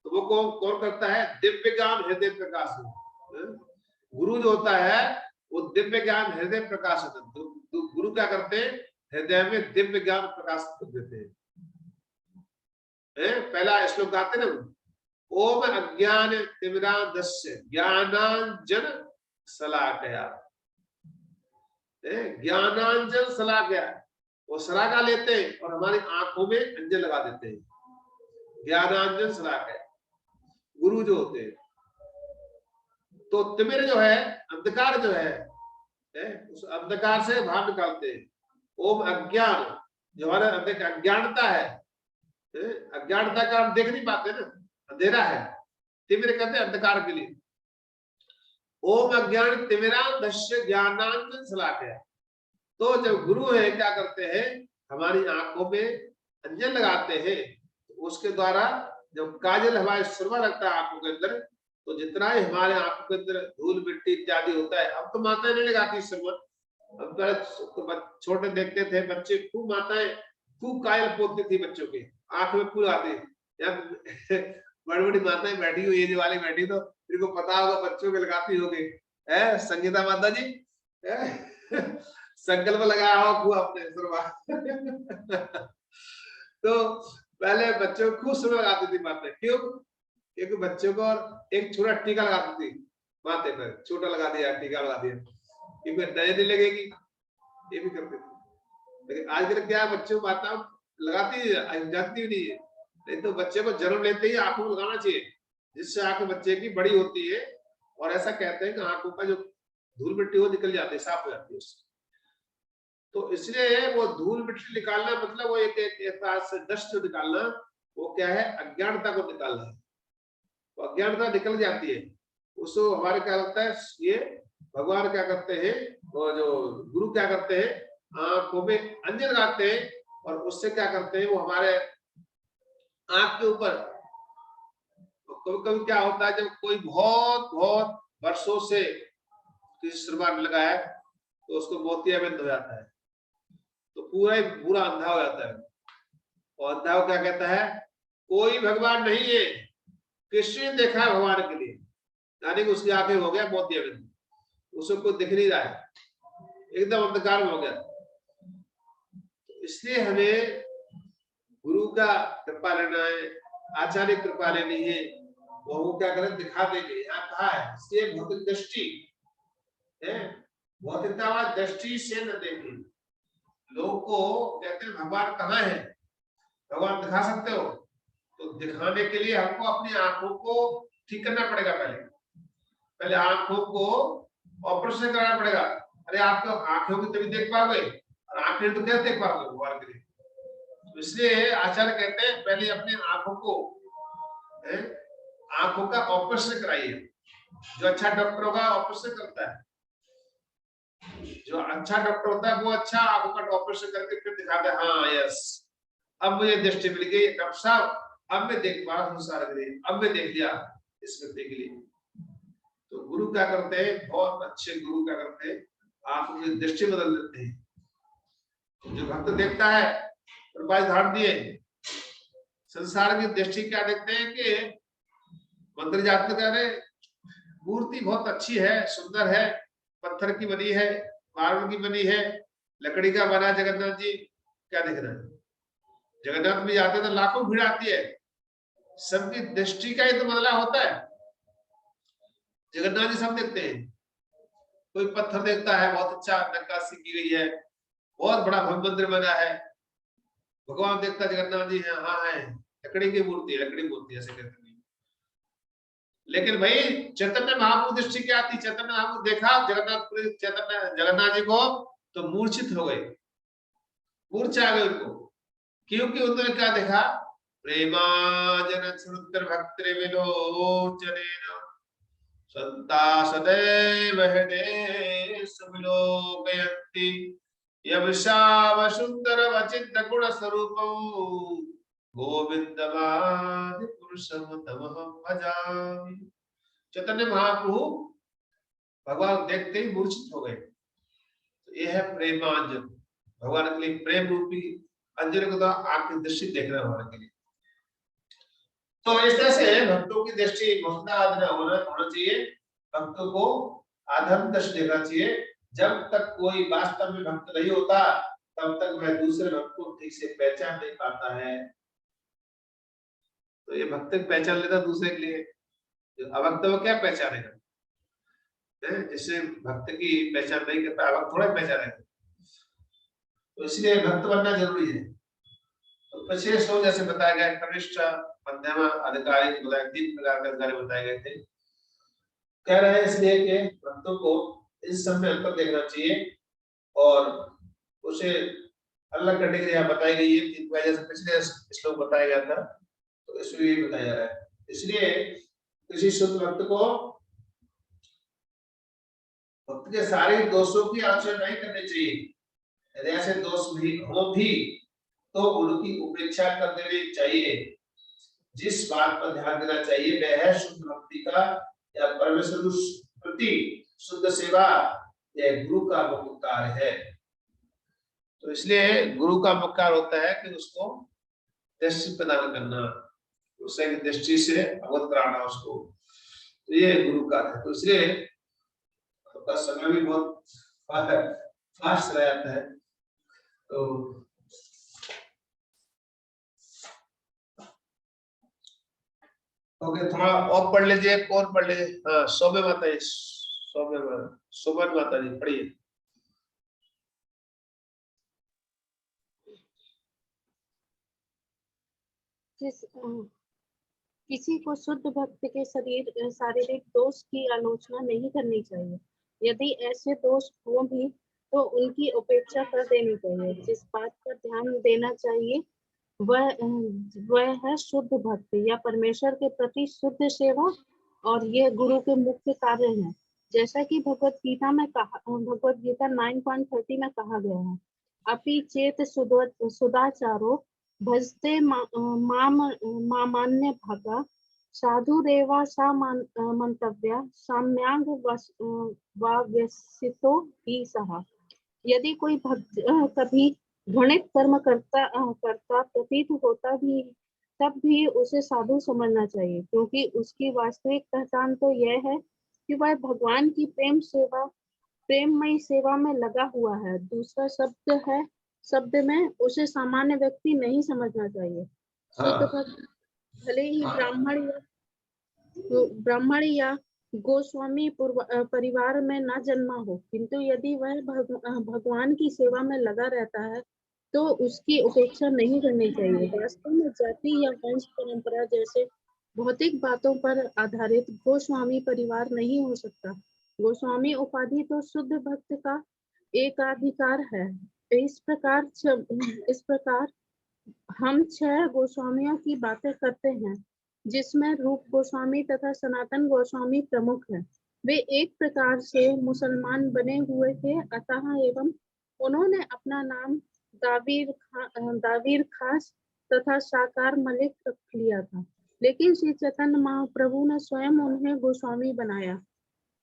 तो वो कौन करता है, दिव्य ज्ञान हृदय प्रकाश। गुरु जो होता है वो दिव्य ज्ञान हृदय प्रकाशित, गुरु क्या करते हैं, हृदय में दिव्य ज्ञान प्रकाशित कर देते हैं। पहला श्लोक गाते ना, ओम अज्ञान तिमिरांधस्य ज्ञानांजन शलाकया, ज्ञानांजन शलाकया, वो शलाका लेते हैं और हमारी आंखों में अंजन लगा देते हैं, ज्ञानांजन शलाकया, गुरु जो होते हैं। तो तिमिर जो है, अंधकार जो है, उस अंधकार से बाहर निकालते हैं। ओम अज्ञान, जो हमारे अंदर अज्ञानता है, अज्ञानता का हम देख नहीं पाते ना, अंधेरा है, तिमिर कहते हैं अंधकार के लिए। ओम अज्ञान तिमिरांधस्य ज्ञानांजन शलाकया, तो जब गुरु है क्या करते हैं, हमारी आंखों में अंजन लगाते हैं, उसके द्वारा जब काजल हमारे सुरमा लगता है आंखों के अंदर, तो जितना ही हमारे आंखों के अंदर धूल मिट्टी इत्यादि होता है, अब तो माताएं नहीं लगाती सुरमा, अब तो छोटे देखते थे बच्चे, खूब माताएं खूब काजल पोतती थी बच्चों के आंख में, फूल आते बड़ी बड़ी माताएं बैठी हुई, एज वाली बैठी, तो फिर को पता होगा बच्चों के लगाती होगी, संगीता माता जी संकल्प लगाया हो खूब अपने सुरमा तो पहले बच्चों को खूब सुरमा लगाती थी माताएं, क्यों, एक बच्चों को और एक छोटा टीका लगाती थी माथे पर, छोटा लगा दिया, टीका लगा दिया, क्योंकि नजर नहीं लगेगी, ये भी करते थे। लेकिन आजकल क्या बच्चों को माता लगाती जाती भी नहीं है, नहीं तो बच्चे को जन्म लेते ही आंखों में लगाना चाहिए, जिससे आंख बच्चे की बड़ी होती है, और ऐसा कहते हैं कि आंखों का जो धूल मिट्टी वो निकल जाती है, साफ हो जाती है उससे। तो इसलिए वो धूल मिट्टी निकालना मतलब वो एक डस्ट निकालना, वो क्या है, अज्ञानता को निकालना है, तो अज्ञानता निकल जाती है, उसको हमारे क्या लगता है, ये भगवान क्या करते हैं, वो जो गुरु क्या करते हैं, आंखों में अंजन लगाते हैं, और उससे क्या करते हैं, वो हमारे आंख के ऊपर, कभी कभी क्या होता है, जब कोई बहुत बहुत वर्षों से किसी सुरमा लगाया है, तो उसको मोतियाबिंद हो जाता है, तो पूरा ही पूरा अंधा हो जाता है, और अंधा क्या कहता है, कोई भगवान नहीं है, कृष्ण ने देखा है भगवान के लिए, यानी कि उसकी आंखें हो गया मोतियाबिंद, उसको कोई दिख नहीं रहा है, एकदम अंधकार में हो गया। तो इसलिए हमें गुरु का कृपा लेना है, आचार्य कृपा लेनी है, वो क्या करें, दिखा देंगे। यहाँ कहा है, इसलिए भौतिक दृष्टि है, भौतिकतावाद दृष्टि से न देखें। लोग को कहते हैं भगवान कहाँ है, भगवान दिखा सकते हो, तो दिखाने के लिए हमको अपनी आंखों को ठीक करना पड़ेगा, पहले आंखों को ऑपरेशन कराना पड़ेगा। अरे आप तो आंखों की तभी देख पाओगे, और आंखें तो क्या देख पाओगे भगवान के लिए, तो इसलिए आचार्य कहते हैं पहले अपने आंखों को, आंखों का ऑपरेशन कराइए। जो अच्छा डॉक्टर होगा ऑपरेशन करता है, जो अच्छा डॉक्टर होता है वो अच्छा आंखों का ऑपरेशन करके फिर दिखाता है, हाँ यस अब मुझे दृष्टि मिल गई डॉक्टर साहब, अब मैं देख पा रहा हूँ सारे दिन, अब मैं देख लिया इस व्यक्ति के लिए। तो गुरु क्या करते हैं, बहुत अच्छे गुरु क्या करते हैं, आंखों की दृष्टि बदल देते हैं। जो भक्त देखता है, कृपा धारण दिए, संसार की दृष्टि क्या देखते हैं कि मंदिर जाते कह रहे मूर्ति बहुत अच्छी है, सुंदर है, पत्थर की बनी है, मार्बल की बनी है, लकड़ी का बना जगन्नाथ जी, क्या दिख रहा है। जगन्नाथ में जाते तो लाखों भीड़ आती है, सबकी दृष्टि का ही तो बदलाव होता है। जगन्नाथ जी सब देखते हैं, कोई पत्थर देखता है बहुत अच्छा नक्काशी की गई है, बहुत बड़ा भव्य मंदिर बना है, भगवान देखता जगन्नाथ जी है, हाँ है लकड़ी की मूर्ति है, लकड़ी मूर्ति ऐसे कहते हैं। लेकिन भाई चैतन्य महाप्रभु दृष्टि क्या थी, चैतन्य महाप्रभु देखा जगन्नाथ जी को तो मूर्छित हो गए, मूर्छा आ गए उनको, क्योंकि उन्होंने क्या देखा, प्रेमाजन श्रुतर भक्ति विलोचनेन संता सदैव हृदय सुविलोकयन्ति यमशाव सुंदर वचित गुण स्वरूपं गोविंदमादि पुरुषम तमहं भजामि। चैतन्य महाप्रभु भगवान देखते ही मूर्छित हो गए। तो यह है प्रेमांजन, भगवान के लिए प्रेम रूपी अंजन को आंख की दृष्टि देखना भगवान के लिए। तो इस तरह से भक्तों की दृष्टि होना चाहिए, भक्तों को अधर्म दृष्टि देखना चाहिए। जब तक कोई वास्तव में भक्त नहीं होता तब तक वह दूसरे भक्त को ठीक से पहचान नहीं पाता है। तो ये भक्त पहचान लेता दूसरे के लिए, अभक्त वो क्या पहचानेगा? जिससे भक्त की पहचान नहीं करता अभक्त थोड़ा पहचानेगा। तो इसलिए भक्त बनना जरूरी है। तो पिछले श्लोक जैसे बताया गया कनिष्ठ मध्यम अधिकारी बताए, 3 प्रकार के अधिकारी बताए गए थे। कह रहे हैं इसलिए कि भक्तों को इस समय अंतर देखना चाहिए और उसे अलग कैटेगरी यहाँ बताई गई है। 3 प्रकार जैसे पिछले श्लोक बताया गया था, तो इसमें भी बताया जा रहा है। इसलिए किसी शुद्ध भक्त को भक्त के सारे दोषों की आलोचना नहीं करनी चाहिए। यदि ऐसे दोष भी हो भी तो उनकी उपेक्षा कर देनी चाहिए। जिस बात पर ध्यान देना चाहिए वह है शुद्ध भक्ति का या परमेश्वर प्रति शुद्ध सेवा या गुरु का मुख्य कार्य है। तो इसलिए गुरु का मुख्य कार्य होता है कि उसको दृष्टि प्रदान करना, उसे दृष्टि से अवगत कराना उसको, तो ये गुरु का है। तो इसलिए आपका समय भी बहुत फास्ट रह जाता है। तो ओके, थोड़ा और पढ़ लीजिए, कौन पढ़ लीजिए? हाँ, शोभे माता जी, शोभन माता जी पढ़िए।
किसी को शुद्ध भक्त के शारीरिक दोष की आलोचना नहीं करनी चाहिए। यदि ऐसे दोष हो भी तो उनकी उपेक्षा कर देनी चाहिए। जिस बात पर ध्यान देना चाहिए वह है शुद्ध भक्ति या परमेश्वर के प्रति शुद्ध सेवा, और ये गुरु के मुख्य कार्य हैं। जैसा कि भगवत गीता 9.30 में कहा गया है, अपि चेत सुदाचारो भजते मामान्य भागा साधुरेवा सा मंतव्या साम्यांग वाव्यसितो ही सहा। यदि कोई भक्त कभी घृणित कर्म करता प्रतीत होता भी तब भी उसे साधु समझना चाहिए, क्योंकि उसकी वास्तविक पहचान तो यह है कि वह भगवान की प्रेममयी सेवा में लगा हुआ है। दूसरा शब्द में उसे सामान्य व्यक्ति नहीं समझना चाहिए। शुद्ध भक्त भले ही ब्राह्मण या गोस्वामी परिवार में न जन्मा हो, किंतु यदि वह भगवान की सेवा में लगा रहता है तो उसकी उपेक्षा नहीं करनी चाहिए। वास्तव में जाति या वंश परंपरा जैसे भौतिक बातों पर आधारित गोस्वामी परिवार नहीं हो सकता। गोस्वामी उपाधि तो शुद्ध भक्त का एकाधिकार है। इस प्रकार हम 6 गोस्वामियों की बातें करते हैं, जिसमें रूप गोस्वामी तथा सनातन गोस्वामी प्रमुख हैं। वे एक प्रकार से मुसलमान बने हुए थे, अतः एवं उन्होंने अपना नाम दावीर खास तथा साकार मलिक रख लिया था, लेकिन श्री चैतन्य महाप्रभु ने स्वयं उन्हें गोस्वामी बनाया।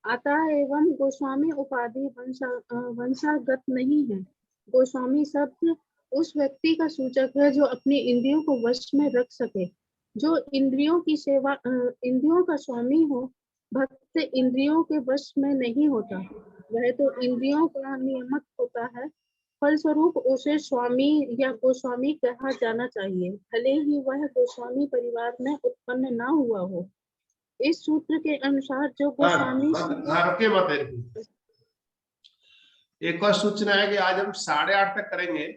अतः एवं गोस्वामी उपाधि वंशागत नहीं है। गोस्वामी शब्द उस व्यक्ति का सूचक है जो अपनी इंद्रियों को वश में रख सके, जो इंद्रियों का स्वामी हो। भक्त इंद्रियों के वश में नहीं होता, वह तो इंद्रियों का नियामक होता है। फलस्वरूप उसे स्वामी या गोस्वामी कहा जाना चाहिए, भले ही वह गोस्वामी परिवार में उत्पन्न न हुआ हो। इस सूत्र के अनुसार जो गोस्वामी
एक और सूचना है कि आज हम 8:30 तक करेंगे,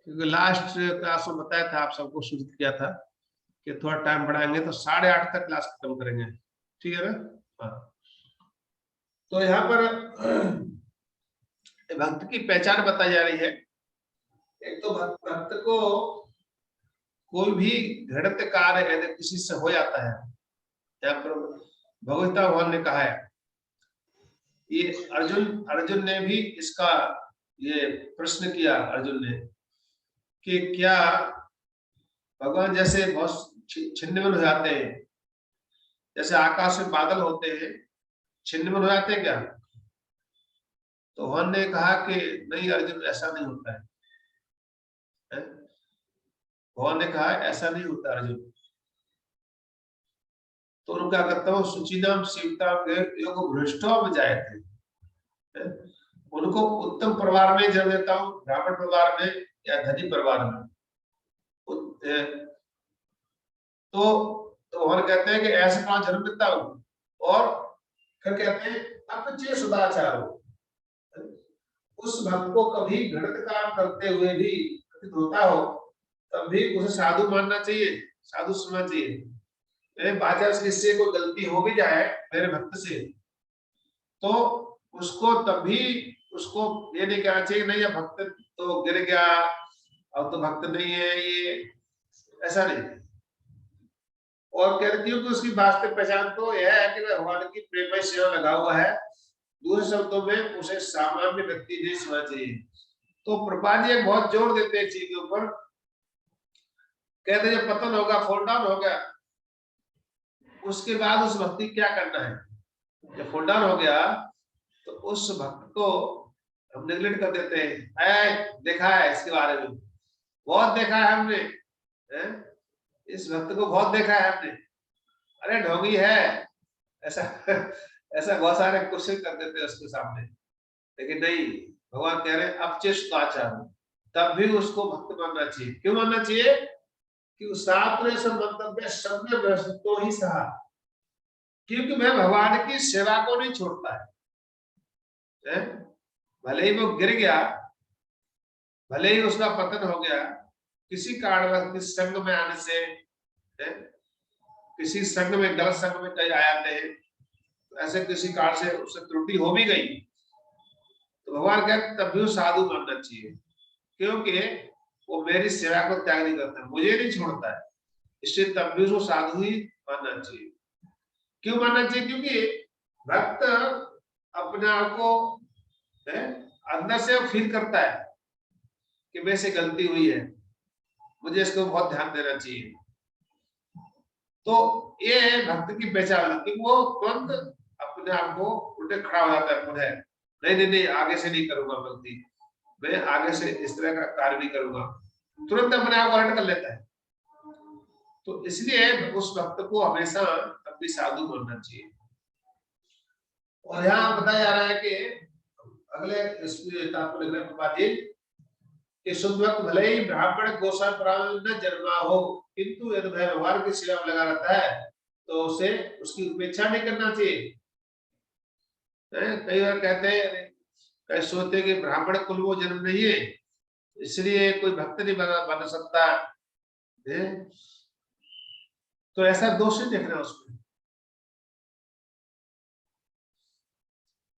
क्योंकि लास्ट क्लास में बताया था, आप सबको सूचित किया था कि थोड़ा टाइम बढ़ाएंगे, तो 8:30 तक क्लास खत्म करेंगे, ठीक है ना? हाँ, तो यहाँ पर भक्त की पहचान बताई जा रही है। एक तो भक्त को कोई भी घृणित कार्य यदि किसी से हो जाता है, यहाँ पर भगवता भगवान ने कहा है, ये अर्जुन ने भी इसका ये प्रश्न किया, अर्जुन ने, कि क्या भगवान जैसे बहुत छिन्नभिन्न हो जाते हैं, जैसे आकाश में बादल होते हैं, छिन्नभिन्न हो जाते हैं क्या? तो भगवान ने कहा कि नहीं अर्जुन, ऐसा नहीं होता है। भगवान ने कहा ऐसा नहीं होता अर्जुन। तो उन्होंने क्या करता हूँ, सुचिनाम शिवताम योग भ्रष्टों में जाए थे, उनको उत्तम परिवार में जन्म देता हूँ, ब्राह्मण परिवार में या धनी परिवार में, तो और कहते हैं कि ऐसे कहाँ जन्म देता हूँ। और फिर कहते हैं अपचे सदाचार, उस भक्त को कभी घृणित काम करते हुए भी प्रतीत होता हो तब भी उसे साधु मानना चाहिए, साधु सुनना चाहिए। बाजार किससे कोई गलती हो भी जाए मेरे भक्त से, तो उसको तभी उसको ये नहीं कहना चाहिए नहीं, ये भक्त तो गिर गया, अब तो भक्त नहीं है ये, ऐसा नहीं। और कहती हूँ कि उसकी वास्तविक पहचान तो यह है कि वह भगवान की प्रेममय सेवा लगा हुआ है। दूसरे शब्दों में उसे सामान्य व्यक्ति नहीं समझना चाहिए। तो प्रभुपाद जी बहुत जोर देते हैं चीज के ऊपर, कहते हैं जब पतन होगा, फॉल डाउन हो गया, उसके बाद उस भक्ति क्या करना है। जब फॉल डाउन हो गया तो उस भक्त को हम नेग्लेक्ट कर देते हैं, देखा है इसके बारे में, बहुत देखा है हमने, इस भक्त को बहुत देखा है हमने, अरे ढोंगी है, ऐसा ऐसा बहुत सारे क्वेश्चन कर देते हैं उसके सामने। लेकिन नहीं, भगवान कह रहे हैं अपचे सदाचार, तब भी उसको भक्त मानना चाहिए। क्यों मानना चाहिए? कि शास्त्र मंतव्य सम्य व्यवस्थितो ही सहा, क्योंकि मैं भगवान की सेवा को नहीं छोड़ता है। भले ही वो गिर गया, भले ही उसका पतन हो गया, किसी कारणवश किसी संग में आने से, किसी संग में, गलत संग में कहीं आया थे, ऐसे किसी कारण से उससे त्रुटि हो भी गई, तो भगवान कहते तब भी साधु मानना चाहिए, क्योंकि वो मेरी सेवा को त्याग नहीं करता, मुझे नहीं छोड़ता है, इसलिए तब भी उसको साधु ही मानना चाहिए। क्यों मानना चाहिए? क्योंकि भक्त अपने आप को अंदर से फील करता है कि मेरे से गलती हुई है, मुझे इसको बहुत ध्यान देना चाहिए। तो ये है भक्त की पहचान, कि वो तुरंत अपने आप को उल्टे खड़ा हो जाता है, पुनः नहीं, आगे से नहीं करूंगा गलती, मैं आगे से इस तरह का कार्य नहीं करूंगा, तुरंत अपने आप को अलर्ट कर लेता है। तो इसलिए उस भक्त को हमेशा अपनी साधु मानना चाहिए। और यहाँ बताया जा रहा है कि अगले कि शुद्ध भक्त भले ही ब्राह्मण गोसाई प्राणी न जन्मा हो, किंतु यदि वह भगवान की सेवा में लगा रहता है तो उसे उसकी उपेक्षा नहीं करना चाहिए। कई बार कहते हैं, कई सोचते हैं कि ब्राह्मण कुल वो जन्म नहीं है, इसलिए कोई भक्त नहीं बन सकता है, तो ऐसा दोष नहीं देखना उसमें।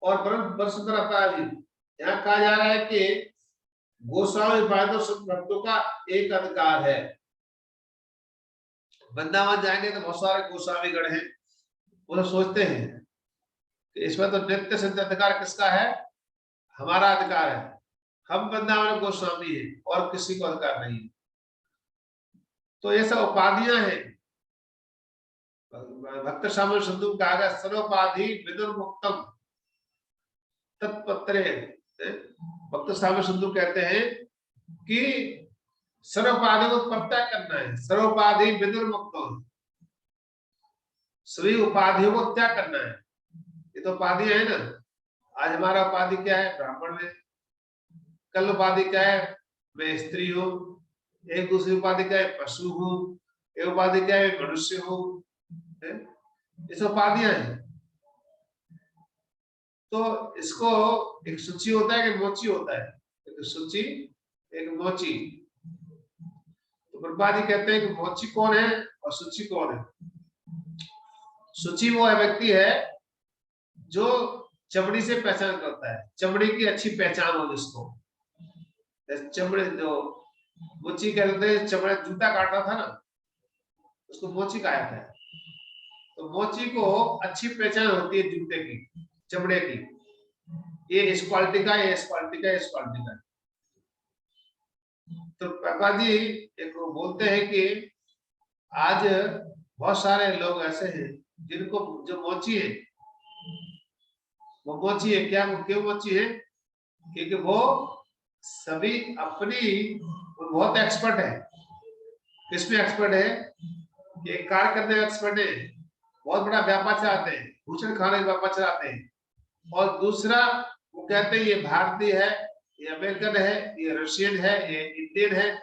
और यहाँ कहा जा रहा है कि गोस्वामी भक्तों का एक अधिकार है। वृंदावन जाएंगे तो बहुत सारे गोस्वामी गण हैं, वो लोग सोचते हैं कि इसमें तो नित्य सिद्ध अधिकार किसका है? हमारा अधिकार है, हम वृंदावन गोस्वामी हैं और किसी को अधिकार नहीं है। तो ये सब उपाधियां हैं। भक्त शामिल सिंधु कहा गया सर्वोपाधि विदुर्मुक्तम तत्पत्रे। भक्त शामिल सिंधु कहते हैं कि सर्वोपाधि को परित्याग करना है, सर्वोपाधि विदुर्मुक्तम, सभी उपाधियों को त्याग करना है। ये तो उपाधियां है ना, आज हमारा उपाधि क्या है? ब्राह्मण में। कल उपाधि क्या है? मैं स्त्री हूँ। एक दूसरी उपाधि क्या है? पशु हूँ। एक उपाधि क्या है? मनुष्य हूँ। ये सब उपाधियां हैं। तो इसको एक सूची होता है कि मोची होता है, एक सूची एक मोची। तो प्रभुपाद जी कहते हैं कि मोची कौन है और सूची कौन है? सूची वो व्यक्ति है जो चमड़ी से पहचान करता है, चमड़ी की अच्छी पहचान हो जिसको। चमड़े जो मोची कहते हैं, चमड़ा जूता काटना था ना, उसको मोची कहा था। तो मोची को अच्छी पहचान होती है जूते की, चमड़े की, ये इस क्वालिटी का, ये इस क्वालिटी का, इस क्वालिटी का। तो पापा जी एक बोलते हैं कि आज बहुत सारे लोग ऐसे हैं जिनको जो मोची है, वो मोची है क्या? क्यों मोची है? क्योंकि वो सभी अपनी बहुत एक्सपर्ट है। किसमें एक्सपर्ट है? ये कार्य करने में एक्सपर्ट है, बहुत बड़ा व्यापार चलाते हैं, भूषण खाने का व्यापार चलाते हैं। और दूसरा वो कहते हैं ये भारतीय है, ये अमेरिकन है, ये रशियन है, ये इंडियन है,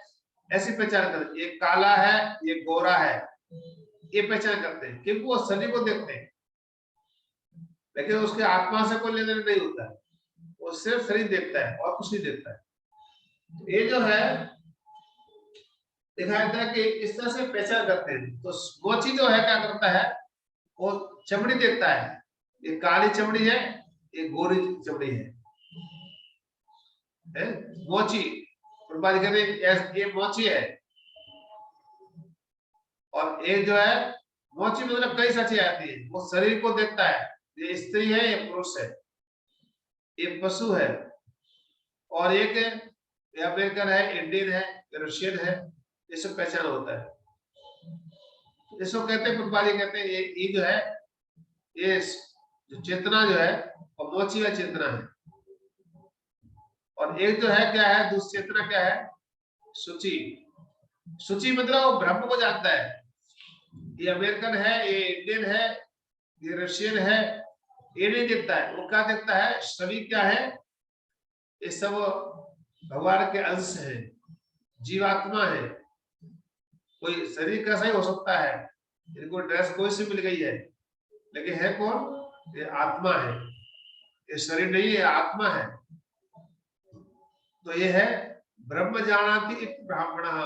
ऐसी पहचान करते। ये काला है, ये गोरा है, ये पहचान करते हैं, क्योंकि वो शरीर को देखते हैं, लेकिन उसके आत्मा से कोई लेना नहीं होता है, वो सिर्फ शरीर देखता है और कुछ नहीं देखता है। तो ये जो है दिखाया था कि इस तरह से पहचान करते हैं। तो मोची जो है क्या करता है, वो चमड़ी देखता है, ये काली चमड़ी है, ये गोरी चमड़ी है, मोची कहते ये मोची है। और एक जो है मोची मतलब कई सारी आती है, वो शरीर को देखता है, ये स्त्री है, ये पुरुष है, ये पशु है। और एक ये अमेरिकन है, इंडियन है, रशियन है, ये सब पहचान होता है। इसको कहते हैं फुटबाली, कहते हैं ये जो है, ये जो चेतना जो है वो मोची या चेतना है। और एक जो है क्या है, दूसरी चेतना क्या है, सूची। सूची मतलब वो ब्रह्म को जानता है। ये अमेरिकन है, ये इंडियन है, ये रशियन है, ये नहीं देखता है। वो क्या देखता है, सभी क्या है, ये सब भगवान के अंश है, जीवात्मा है। कोई शरीर कैसा ही हो सकता है, इनको ड्रेस कोई सी मिल गई है, लेकिन है कौन, ये आत्मा है, ये शरीर नहीं है, आत्मा है। तो ये है ब्रह्म जानाति इति ब्राह्मणः,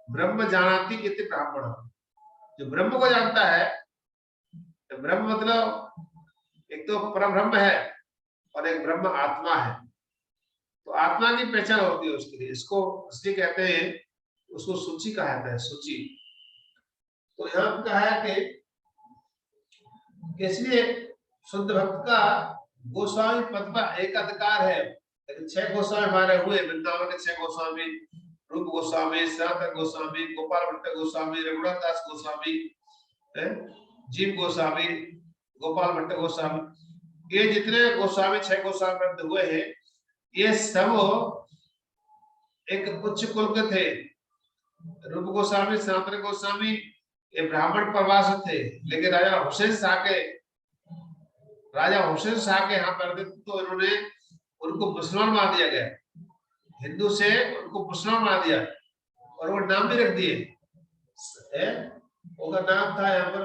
ब्रह्म जानाति इति ब्राह्मणः। जो ब्रह्म को जानता है, तो ब्रह्म मतलब एक तो परब्रह्म है और एक ब्रह्म आत्मा है। तो आत्मा की पहचान होती है उसके लिए, इसको इसलिए कहते हैं, उसको सूची कहा जाता है, सूची। तो यहाँ कहा है कि इसलिए शुद्ध भक्त का गोस्वामी पद पर एक अधिकार है। लेकिन 6 गोस्वामी हमारे हुए, वृंदावन के 6 गोस्वामी, रूप गोस्वामी, सनातन गोस्वामी, गोपाल भट्ट गोस्वामी, रघुनाथ दास गोस्वामी, जीव गोस्वामी, गोपाल भट्ट गोस्वामी, ये जितने गोस्वामी 6 गोस्वामी वृंद हुए हैं, ये सब एक उच्च कुल के थे। रूप गोस्वामी, सनातन गोस्वामी ये ब्राह्मण प्रवास थे, लेकिन राजा हुसैन शाह के यहाँ पर तो इन्होंने उनको मुसलमान मान दिया गया, हिंदू से उनको मुसलमान मान दिया, और वो नाम भी रख दिए। उनका नाम था यहाँ पर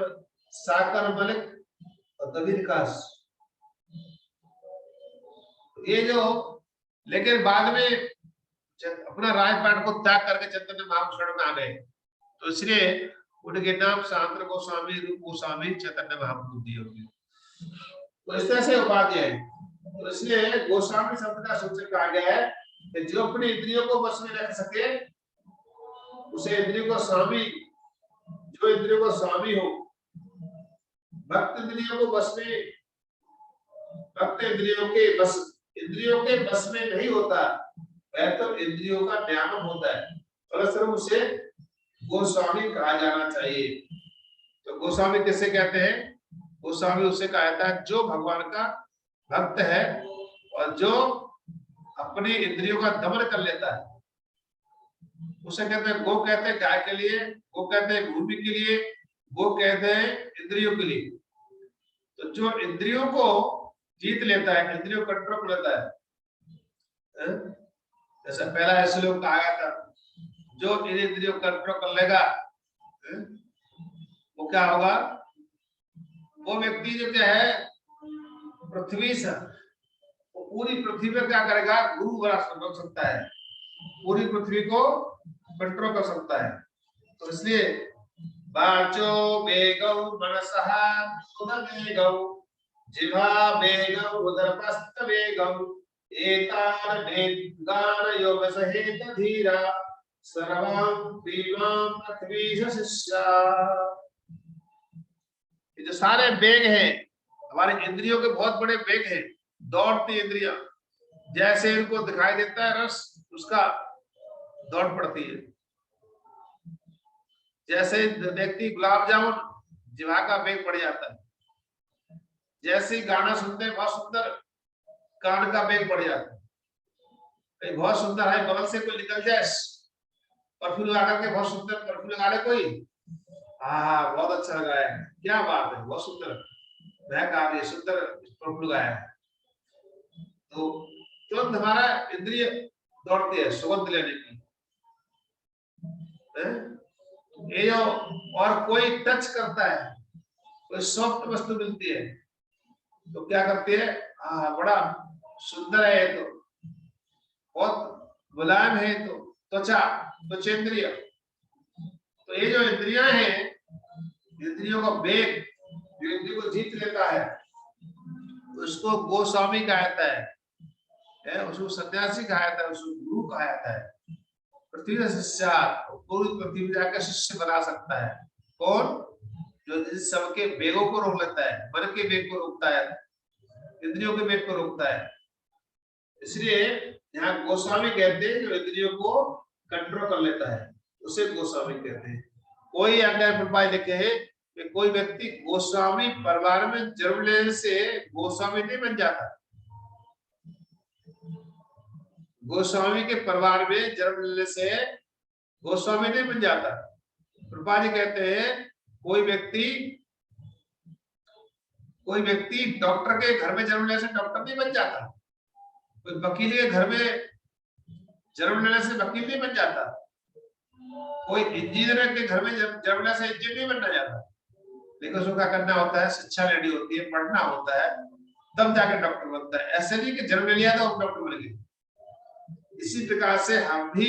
साकर मलिक और कबीर काश। ये जो, लेकिन बाद में अपना राजपाट को त्याग करके चैतन्य महाप्रभु में आ गए, तो इसलिए उनके नाम सांत्र गोस्वामी, रूप गोस्वामी, चैतन्य महाप्रभु दिए होंगे। तो इस तरह से उपाधि है। तो इसलिए गोस्वामी शब्द का सूचक कहा गया है कि जो अपनी इंद्रियों को वश में रख सके, उसे इंद्रियों को स्वामी, जो इंद्रियों को स्वामी हो। भक्त इंद्रियों को वश में, भक्त इंद्रियों के बस में नहीं होता, वह तो इंद्रियों का नियामक होता है, फलस्वरूप उसे गोस्वामी कहा जाना चाहिए। तो गोस्वामी किसे कहते हैं, गोस्वामी उसे कहा जाता है जो भगवान का भक्त है और जो अपनी इंद्रियों का दमन कर लेता है, उसे कहते हैं। गो कहते हैं गाय के लिए, गो कहते हैं भूमि के लिए, गो कहते हैं इंद्रियों के लिए। तो जो इंद्रियों को जीत लेता है, इंद्रियों को कंट्रोल कर लेता है, जैसा पहला श्लोक कहा गया था, जो इन इंद्रियों को कंट्रोल कर लेगा वो क्या होगा, वो व्यक्ति जो क्या है पृथ्वी से, वो पूरी पृथ्वी पर क्या करेगा, गुरु बना सकता है, पूरी पृथ्वी को कंट्रोल कर सकता है। तो इसलिए वाचो वेगौ मनसः सुदवेगौ जिह्वा वेगौ उदरपस्थ वेगौ एतान वेगान योग सहित धीरा सर्वां प्रीमां पृथ्वी शिष्या। ये जो सारे वेग हैं, हमारे इंद्रियों के बहुत बड़े वेग हैं, दौड़ती इंद्रियां, जैसे इनको दिखाई देता है रस, उसका दौड़ पड़ती है। जैसे देखती गुलाब जामुन, जिह्वा का वेग बढ़ जाता है। जैसे गाना सुनते हैं बहुत सुंदर, कान का वेग बढ़ जाता है। कहीं बहुत सुंदर है, बगल से कोई निकल जाए, परफ्यूम लगा करके बहुत सुंदर परफ्यूम लगा ले कोई, हाँ बहुत अच्छा लगाया है, क्या बात है, बहुत सुंदर महक आ रही है, सुंदर परफ्यूम लगाया है। तो तुरंत हमारा इंद्रिय दौड़ती है सुगंध लेने की। ये जो और कोई टच करता है, कोई सॉफ्ट वस्तु मिलती है तो क्या करती है, बड़ा सुंदर है ये, तो बहुत मुलायम है, तो त्वचा, त्वचेंद्रिय। तो ये जो इंद्रियां हैं, इंद्रियों का वेग जो इंद्रियों को जीत लेता है उसको गोस्वामी कहा जाता है, उसको सन्यासी कहा जाता है, उसको गुरु कहा जाता है। पृथ्वी शिष्य, पूरी पृथ्वी जाकर शिष्य बना सकता है। कौन? जो सबके वेगों को रोक लेता है, मन के वेग को रोकता है, इंद्रियों के वेग को रोकता है। इसलिए यहाँ गोस्वामी कहते हैं जो इंद्रियों को कंट्रोल कर लेता है, उसे गोस्वामी कहते हैं। कोई अगर प्रभाव लिखे हैं कि कोई व्यक्ति गोस्वामी परिवार में जन्म लेने से गोस्वामी नहीं बन जाता। गोस्वामी के परिवार में जन्म लेने से गोस्वामी नहीं बन जाता। प्रभा जी कहते हैं कोई व्यक्ति डॉक्टर के घर में जन्म लेने से डॉक्टर नहीं बन जाता। कोई वकील के घर में जन्म लेने से वकील नहीं बन जाता। कोई इंजीनियर के घर में जन्म लेने से इंजीनियर नहीं बनना जाता। लेकिन उसको क्या करना होता है, शिक्षा लेनी होती है, पढ़ना होता है, तब जाके डॉक्टर बनता है। ऐसे नहीं कि जन्म ले लिया तो हम डॉक्टर बन गए। इसी प्रकार से हम भी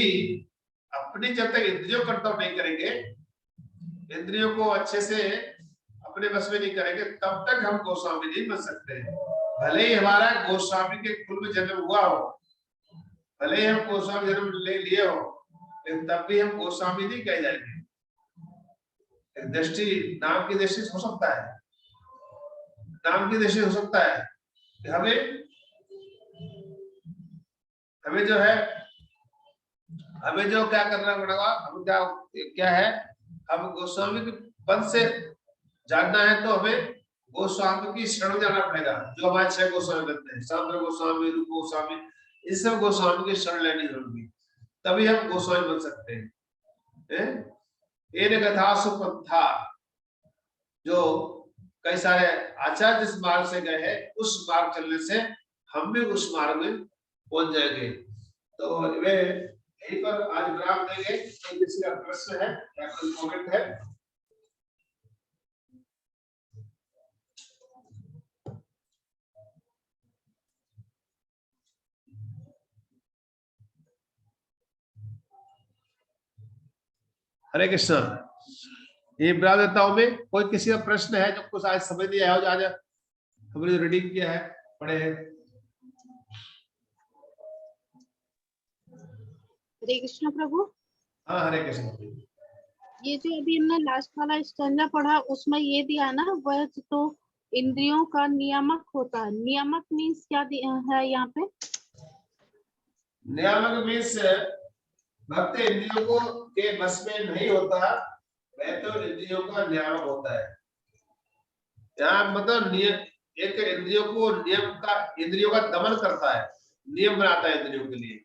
अपनी जब तक इंद्रियों कंट्रोल नहीं करेंगे, इंद्रियों को अच्छे से अपने बस में नहीं करेंगे, तब तक हम गोस्वामी नहीं बन सकते। भले ही हमारा गोस्वामी के कुल में जन्म हुआ हो, भले ही हम गोस्वामी जन्म ले लिए हो, लेकिन तब भी हम गोस्वामी नहीं कहे जाएंगे। एक दृष्टि, नाम की दृष्टि हो सकता है, नाम की दृष्टि हो सकता है कि हमें जो है, हमें जो क्या करना पड़ेगा, हम क्या है, हम गोस्वामी के पद से जानना है तो हमें गोस्वामी की शरण जाना पड़ेगा। जो हमारे 6 गोस्वामी बनते हैं, सांद्र गोस्वामी, रूप गोस्वामी, इस सब गोस्वामी की शरण लेनी होगी, तभी हम गोस्वामी बन सकते हैं। एक कथा सुपंथा, जो कई सारे आचार्य जिस मार्ग से गए हैं, उस मार्ग चलने से हम भी उस मार्ग में पहुंच जाएंगे। तो वे यहीं पर आज विराम देंगे। तो किसी का प्रश्न है या कोई कमेंट है? हरे कृष्ण। ये ब्राह्मणताओं में कोई किसी का प्रश्न है जो कुछ आज समझ नहीं आया हो, आज हमने जो रीडिंग किया है, पढ़े हैं?
हरे कृष्ण प्रभु।
हाँ हरे कृष्ण।
ये जो अभी हमने लास्ट वाला स्टैंजा पढ़ा, उसमें ये दिया ना, वह तो इंद्रियों का नियामक होता है। नियामक मीन्स क्या है यहाँ पे?
नियामक मीन्स भक्त इंद्रियों को के बस में नहीं होता, वह तो इंद्रियों का नियामक होता है। यहाँ मतलब एक इंद्रियों को इंद्रियों का दमन करता है, नियम बनाता है इंद्रियों के लिए।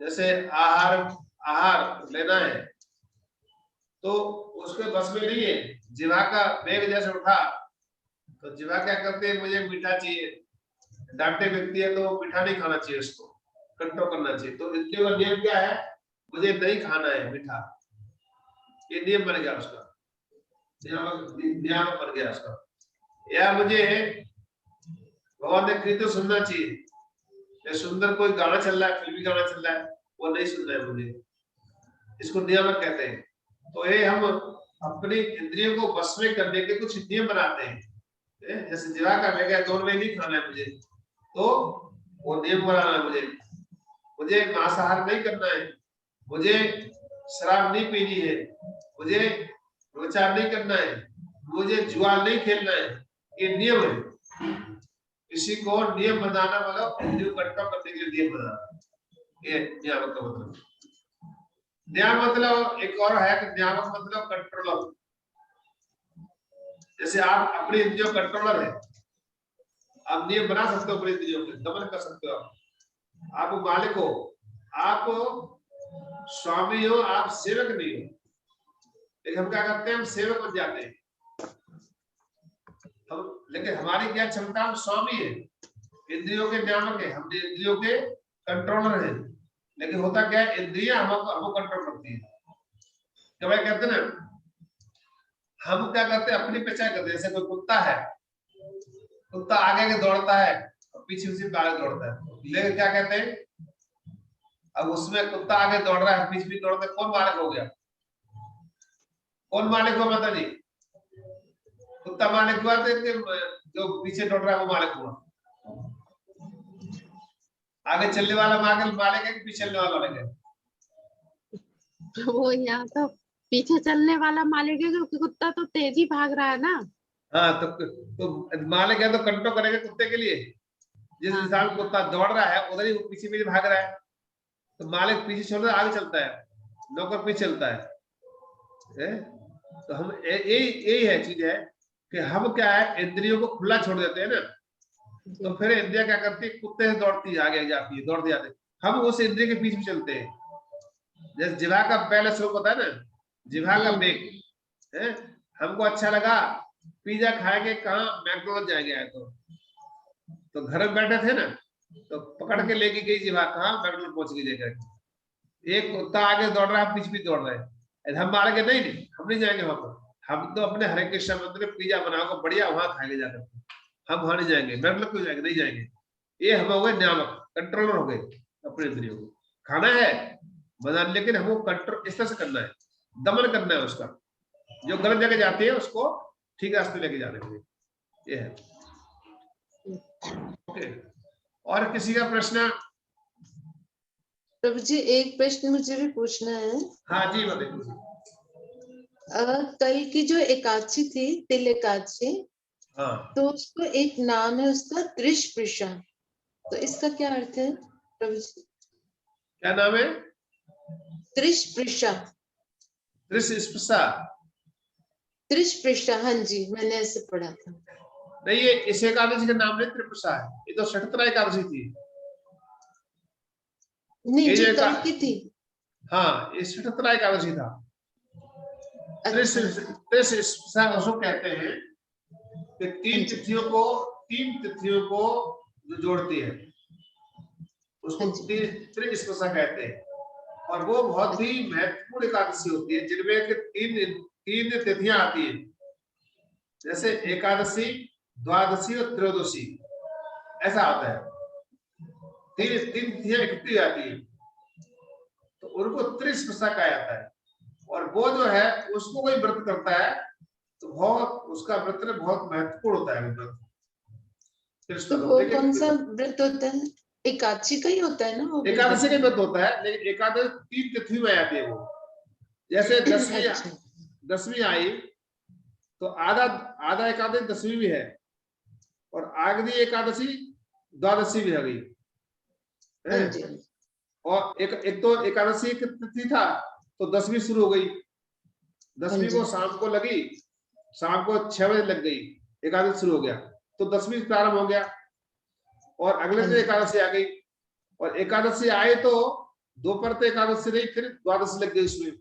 जैसे आहार लेना है तो उसके बस में नहीं है, जिह्वा का वेग जैसे उठा तो जिह्वा क्या करते हैं, मुझे मीठा चाहिए, डांटे व्यक्ति है तो मीठा नहीं खाना चाहिए, उसको कंट्रोल करना चाहिए। तो इंद्रियों का नियम क्या है, मुझे नहीं खाना है मीठा, ये नियम बन गया उसका, नियम बन गया उसका। या मुझे भगवान ने कीर्तन सुनना चाहिए, सुंदर कोई गाना चल रहा है, फिल्मी गाना चल रहा है, वो नहीं सुनना है मुझे, इसको नियामक कहते हैं। तो ये हम अपनी इंद्रियों को बस में करने के कुछ नियम बनाते हैं। जैसे जिह्वा का वेग है, दोनों में नहीं खाना है मुझे, तो वो नियम बनाना है। मुझे मांसाहार नहीं करना है, मुझे शराब नहीं पीनी है, मुझे व्यभिचार नहीं करना है, मुझे जुआ नहीं खेलना है, ये नियम है। किसी को नियम बनाना मतलब इंद्रियों को कंट्रोल करने के लिए नियम बनाना, ये नियामक का मतलब। नियामक मतलब एक और है कि नियामक मतलब कंट्रोलर। जैसे आप अपनी इंद्रियों कंट्रोलर है, आप नियम बना सकते हो, अपनी इंद्रियों के दमन कर सकते हो। आप मालिक हो, आप स्वामी हो, आप सेवक नहीं हो। लेकिन हम क्या करते हैं, हम सेवक बन जाते हैं हम, लेकिन हमारी क्या क्षमता, हम स्वामी है। इंद्रियों के नियामक है, हम इंद्रियों के कंट्रोलर हैं। लेकिन होता क्या है, इंद्रियां हमको कंट्रोल करती है। क्या भाई कहते हैं ना, हम क्या करते हैं, अपनी पहचान करते हैं। जैसे कोई कुत्ता है, कुत्ता आगे आगे दौड़ता है और पीछे पीछे आगे दौड़ता है, लेकिन क्या कहते हैं, अब उसमें कुत्ता आगे दौड़ रहा है, पीछे पीछे दौड़ता है, कौन मालिक हो गया? कौन मालिक हुआ माता जी? कुत्ता मालिक हुआ तो जो पीछे दौड़ रहा है वो मालिक हुआ? आगे चलने वाला मालिक है कि पीछे चलने वाला मालिक है?
वो यहाँ तो पीछे चलने वाला मालिक है, क्योंकि कुत्ता तो तेजी भाग रहा है ना।
हाँ, तो मालिक है तो कंट्रोल करेगा कुत्ते के लिए। जिस हिसाब से कुत्ता दौड़ रहा है उधर ही वो पीछे पीछे भाग रहा है, तो मालिक पीछे छोड़ रहा है, आगे चलता है, नौकर पीछे चलता है। तो हम यही है चीज है कि हम क्या है, इंद्रियों को खुला छोड़ देते हैं ना, तो फिर इंद्रिया क्या करती है, कुत्ते से दौड़ती है, आगे जाती है, दौड़ते जाते हैं, हम उस इंद्रिय के पीछे चलते हैं। जैसे जिह्वा का पहला श्लोक होता है ना, जिह्वा का वेग है, हमको अच्छा लगा पिज्जा खाएंगे, कहाँ मैकडोनल्ड जाएंगे, तो घर में बैठे थे ना, तो पकड़ के लेके गई जिह्वा, कहाँ मैकडोनल्ड पहुंच गई लेकर। एक कुत्ता आगे दौड़ रहा है, पीछे पीछे दौड़ रहा है, हम मारेंगे नहीं, हम नहीं जाएंगे वहां पर, हम तो अपने हरे कृष्ण मंदिर में पिज्जा बनाओगे बढ़िया, वहां खाएंगे जाकर, हम वहां नहीं जाएंगे, मैकडोनल्ड क्यों जाएंगे, नहीं जाएंगे। ये हम हो गए नियामक, कंट्रोलर हो गए अपने इंद्रियों को। खाना है बना, लेकिन हमको कंट्रोल इस तरह से करना है, दमन करना है उसका, जो गलत जगह जाती है उसको ठीक रास्ते लेके जाने के लिए, ये है। ओके, और किसी का प्रश्न?
प्रभु जी एक प्रश्न मुझे भी पूछना है।
हाँ जी बताइए।
कल की जो एकादशी थी, तिल एकादशी,
हाँ,
तो उसको एक नाम है उसका त्रिशपृशा, तो इसका क्या अर्थ है प्रभु जी?
क्या नाम है?
त्रिशपृशा।
त्रिशपृशा?
त्रिशपृशा, हाँ जी, मैंने ऐसे पढ़ा था।
नहीं, ये इस एकादशी का नाम नहीं त्रिपुषा है, ये तो षटत्रा एकादशी थी।
नहीं, जो कल की थी।
हाँ, ये षटत्रा एकादशी था। त्रिशपृशा उसको कहते हैं कि तीन तिथियों को जो जोड़ती है, उसको त्रिशपृशा कहते हैं। और वो बहुत ही महत्वपूर्ण एकादशी होती है, जिनमें तीन तिथियां आती है, जैसे एकादशी, द्वादशी और त्रयोदशी, ऐसा आता है। तीन तिथियां इकट्ठी आती है, तो उनको त्रिशपृशा कहा जाता है। और वो जो है उसको कोई व्रत करता है तो बहुत उसका व्रत बहुत महत्वपूर्ण होता है।
तो वो कौन सा व्रत होता है? एकादशी का ही होता है ना वो?
एकादशी का व्रत होता है, लेकिन एकादशी तीन तिथि में आती है वो। जैसे दसवीं आई तो आधा एकादशी दसवीं भी है, और आगदी एकादशी द्वादशी भी आ गई है। और एक तो एकादशी की तिथि था तो दसवीं शुरू हो गई, दसवीं को शाम को लगी, शाम को 6 बजे लग गई, एकादशी शुरू हो गया, तो दसवीं प्रारंभ हो गया। और अगले दिन एकादशी आ गई, और एकादशी आए तो दोपहर तो एकादशी रही, फिर द्वादशी लग गई उसमें।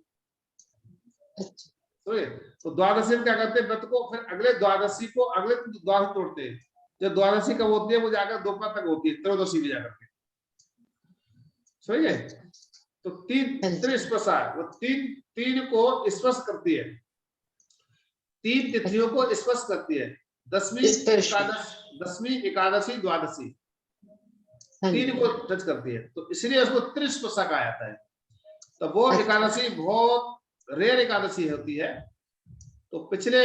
तो द्वादशी में क्या करते हैं, व्रत को फिर अगले द्वादशी को अगले द्वादशी तोड़ते हैं। जो द्वादशी कब होती है वो जाकर दोपहर तक होती है, त्रयोदशी में जाकर के। समझ गए? तो तीन त्रिशपृशा, वो तीन को स्पर्श करती है, तीन तिथियों को स्पर्श करती है, दसवीं एकादशी द्वादशी, तीन को टच करती है, तो इसलिए उसको त्रिशपृशा कहा जाता है। तो वो एकादशी बहुत रेयर एकादशी होती है। तो पिछले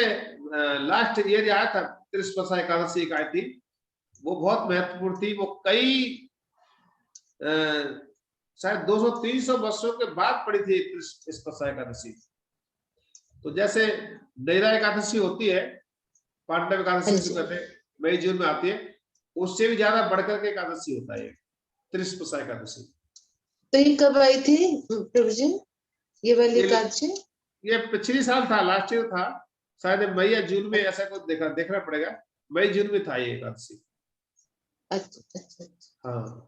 लास्ट ईयर आया था त्रिशपृशा एकादशी एक आई थी, वो बहुत महत्वपूर्ण थी। वो कई शायद 200-300 वर्षों के बाद पड़ी थी त्रिशपृशा एकादशी। तो जैसे नैरा एकादशी होती है, पांडव एकादशी कहते हैं, मई जून में आती है, उससे भी ज्यादा बढ़कर के एकादशी होता है त्रिशपृशा एकादशी।
तो ये कब आई थी प्रभु जी, ये वाली एकादशी?
ये पिछली साल था, लास्ट ईयर था, शायद मई या जून में, ऐसा कुछ देखना पड़ेगा, मई जून में था ये एकादशी।
अच्छा।
हाँ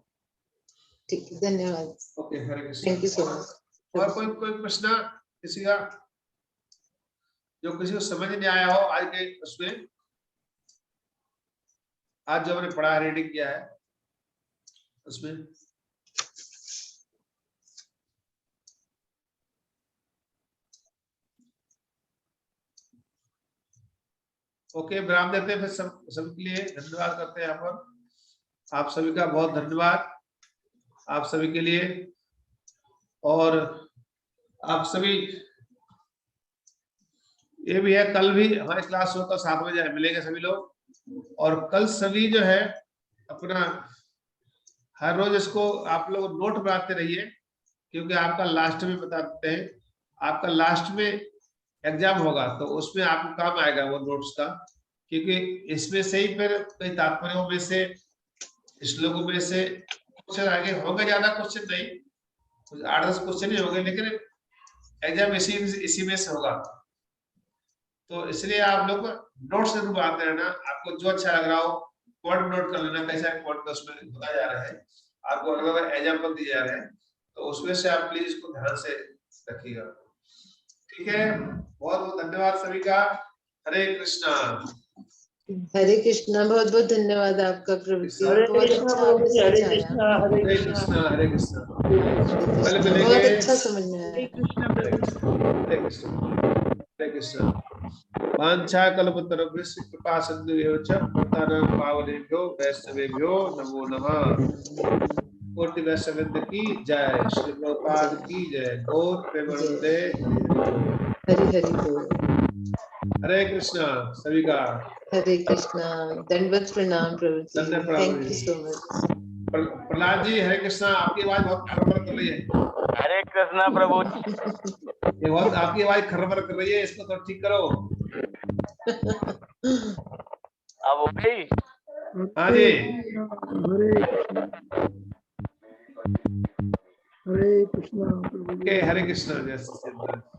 ठीक है, धन्यवाद।
Okay, Hare Krishna.
Thank you so much.
और कोई प्रश्न किसी का, जो किसी को समझ नहीं आया हो आज के उसमें, आज जो हमने पढ़ा रीडिंग किया है? उसमें। ओके, विराम देते हैं फिर सबके लिए धन्यवाद करते हैं यहाँ पर। आप सभी का बहुत धन्यवाद आप सभी के लिए। और आप सभी ये भी है, कल भी हमारी क्लास होगा, 7 बजे मिलेंगे सभी लोग। और कल सभी जो है अपना हर रोज इसको आप लोग नोट बनाते रहिए, क्योंकि आपका लास्ट में बता देते हैं, आपका लास्ट में एग्जाम होगा तो उसमें आपको काम आएगा वो नोट्स का, क्योंकि इसमें से ही फिर कई तात्पर्यों में से, श्लोकों में से क्वेश्चन आगे होंगे। ज्यादा क्वेश्चन नहीं, कुछ 8-10 क्वेश्चन ही होंगे, लेकिन एग्जाम इसी में से होगा। तो इसलिए आप लोग नोट्स जरूर बनाते रहना। आपको जो अच्छा लग रहा हो पॉइंट नोट कर लेना, कैसा पॉइंट उसमें बताया जा रहा है, आपको अगर एग्जाम्पल दिए जा रहे हैं तो उसमें से आप प्लीज इसको ध्यान से रखिएगा। ठीक है, बहुत बहुत धन्यवाद सभी का। हरे कृष्णा।
हरे कृष्णा। बहुत बहुत धन्यवाद आपका प्रभु जी।
हरे
बहुत
कृष्णा
अच्छा
प्रभु
आपने
जी, हरे
समझाया।
कृष्णा हरे
हरे
कृष्णा।
कृष्णा हरे कृष्णा।
कृष्णा,
कल मिलेंगे।
बहुत अच्छा समझ में
हरे
आया।
कृष्णा
हरे
प्रभु।
कृष्णा हरे कृष्णा हरे कृष्णा। वाञ्छा कल्पतरुभ्यश्च कृपा सिन्धुभ्यो च पतितानां पावनेभ्यो वैष्णवेभ्यो नमो नमः। कोटि वैष्णववृंद की जय, श्री प्रभुपाद की जय। गौर प्रेमानंदे
हरि हरि बोल।
हरे कृष्णा सभी का।
हरे कृष्णा। दंडवत प्रणाम प्रभु जी।
दंडवत प्रणाम।
Thank you so much.
Prahlad ji Hare Krishna, आपकी आवाज बहुत खरबर कर रही है।
हरे कृष्णा प्रभु।
ये बहुत आपकी आवाज खरबर कर रही है, इसको तो ठीक करो।
अब हो गई।
हाँ जी।
हरे कृष्णा प्रभु जी।
हरे कृष्णा जय श्री कृष्ण।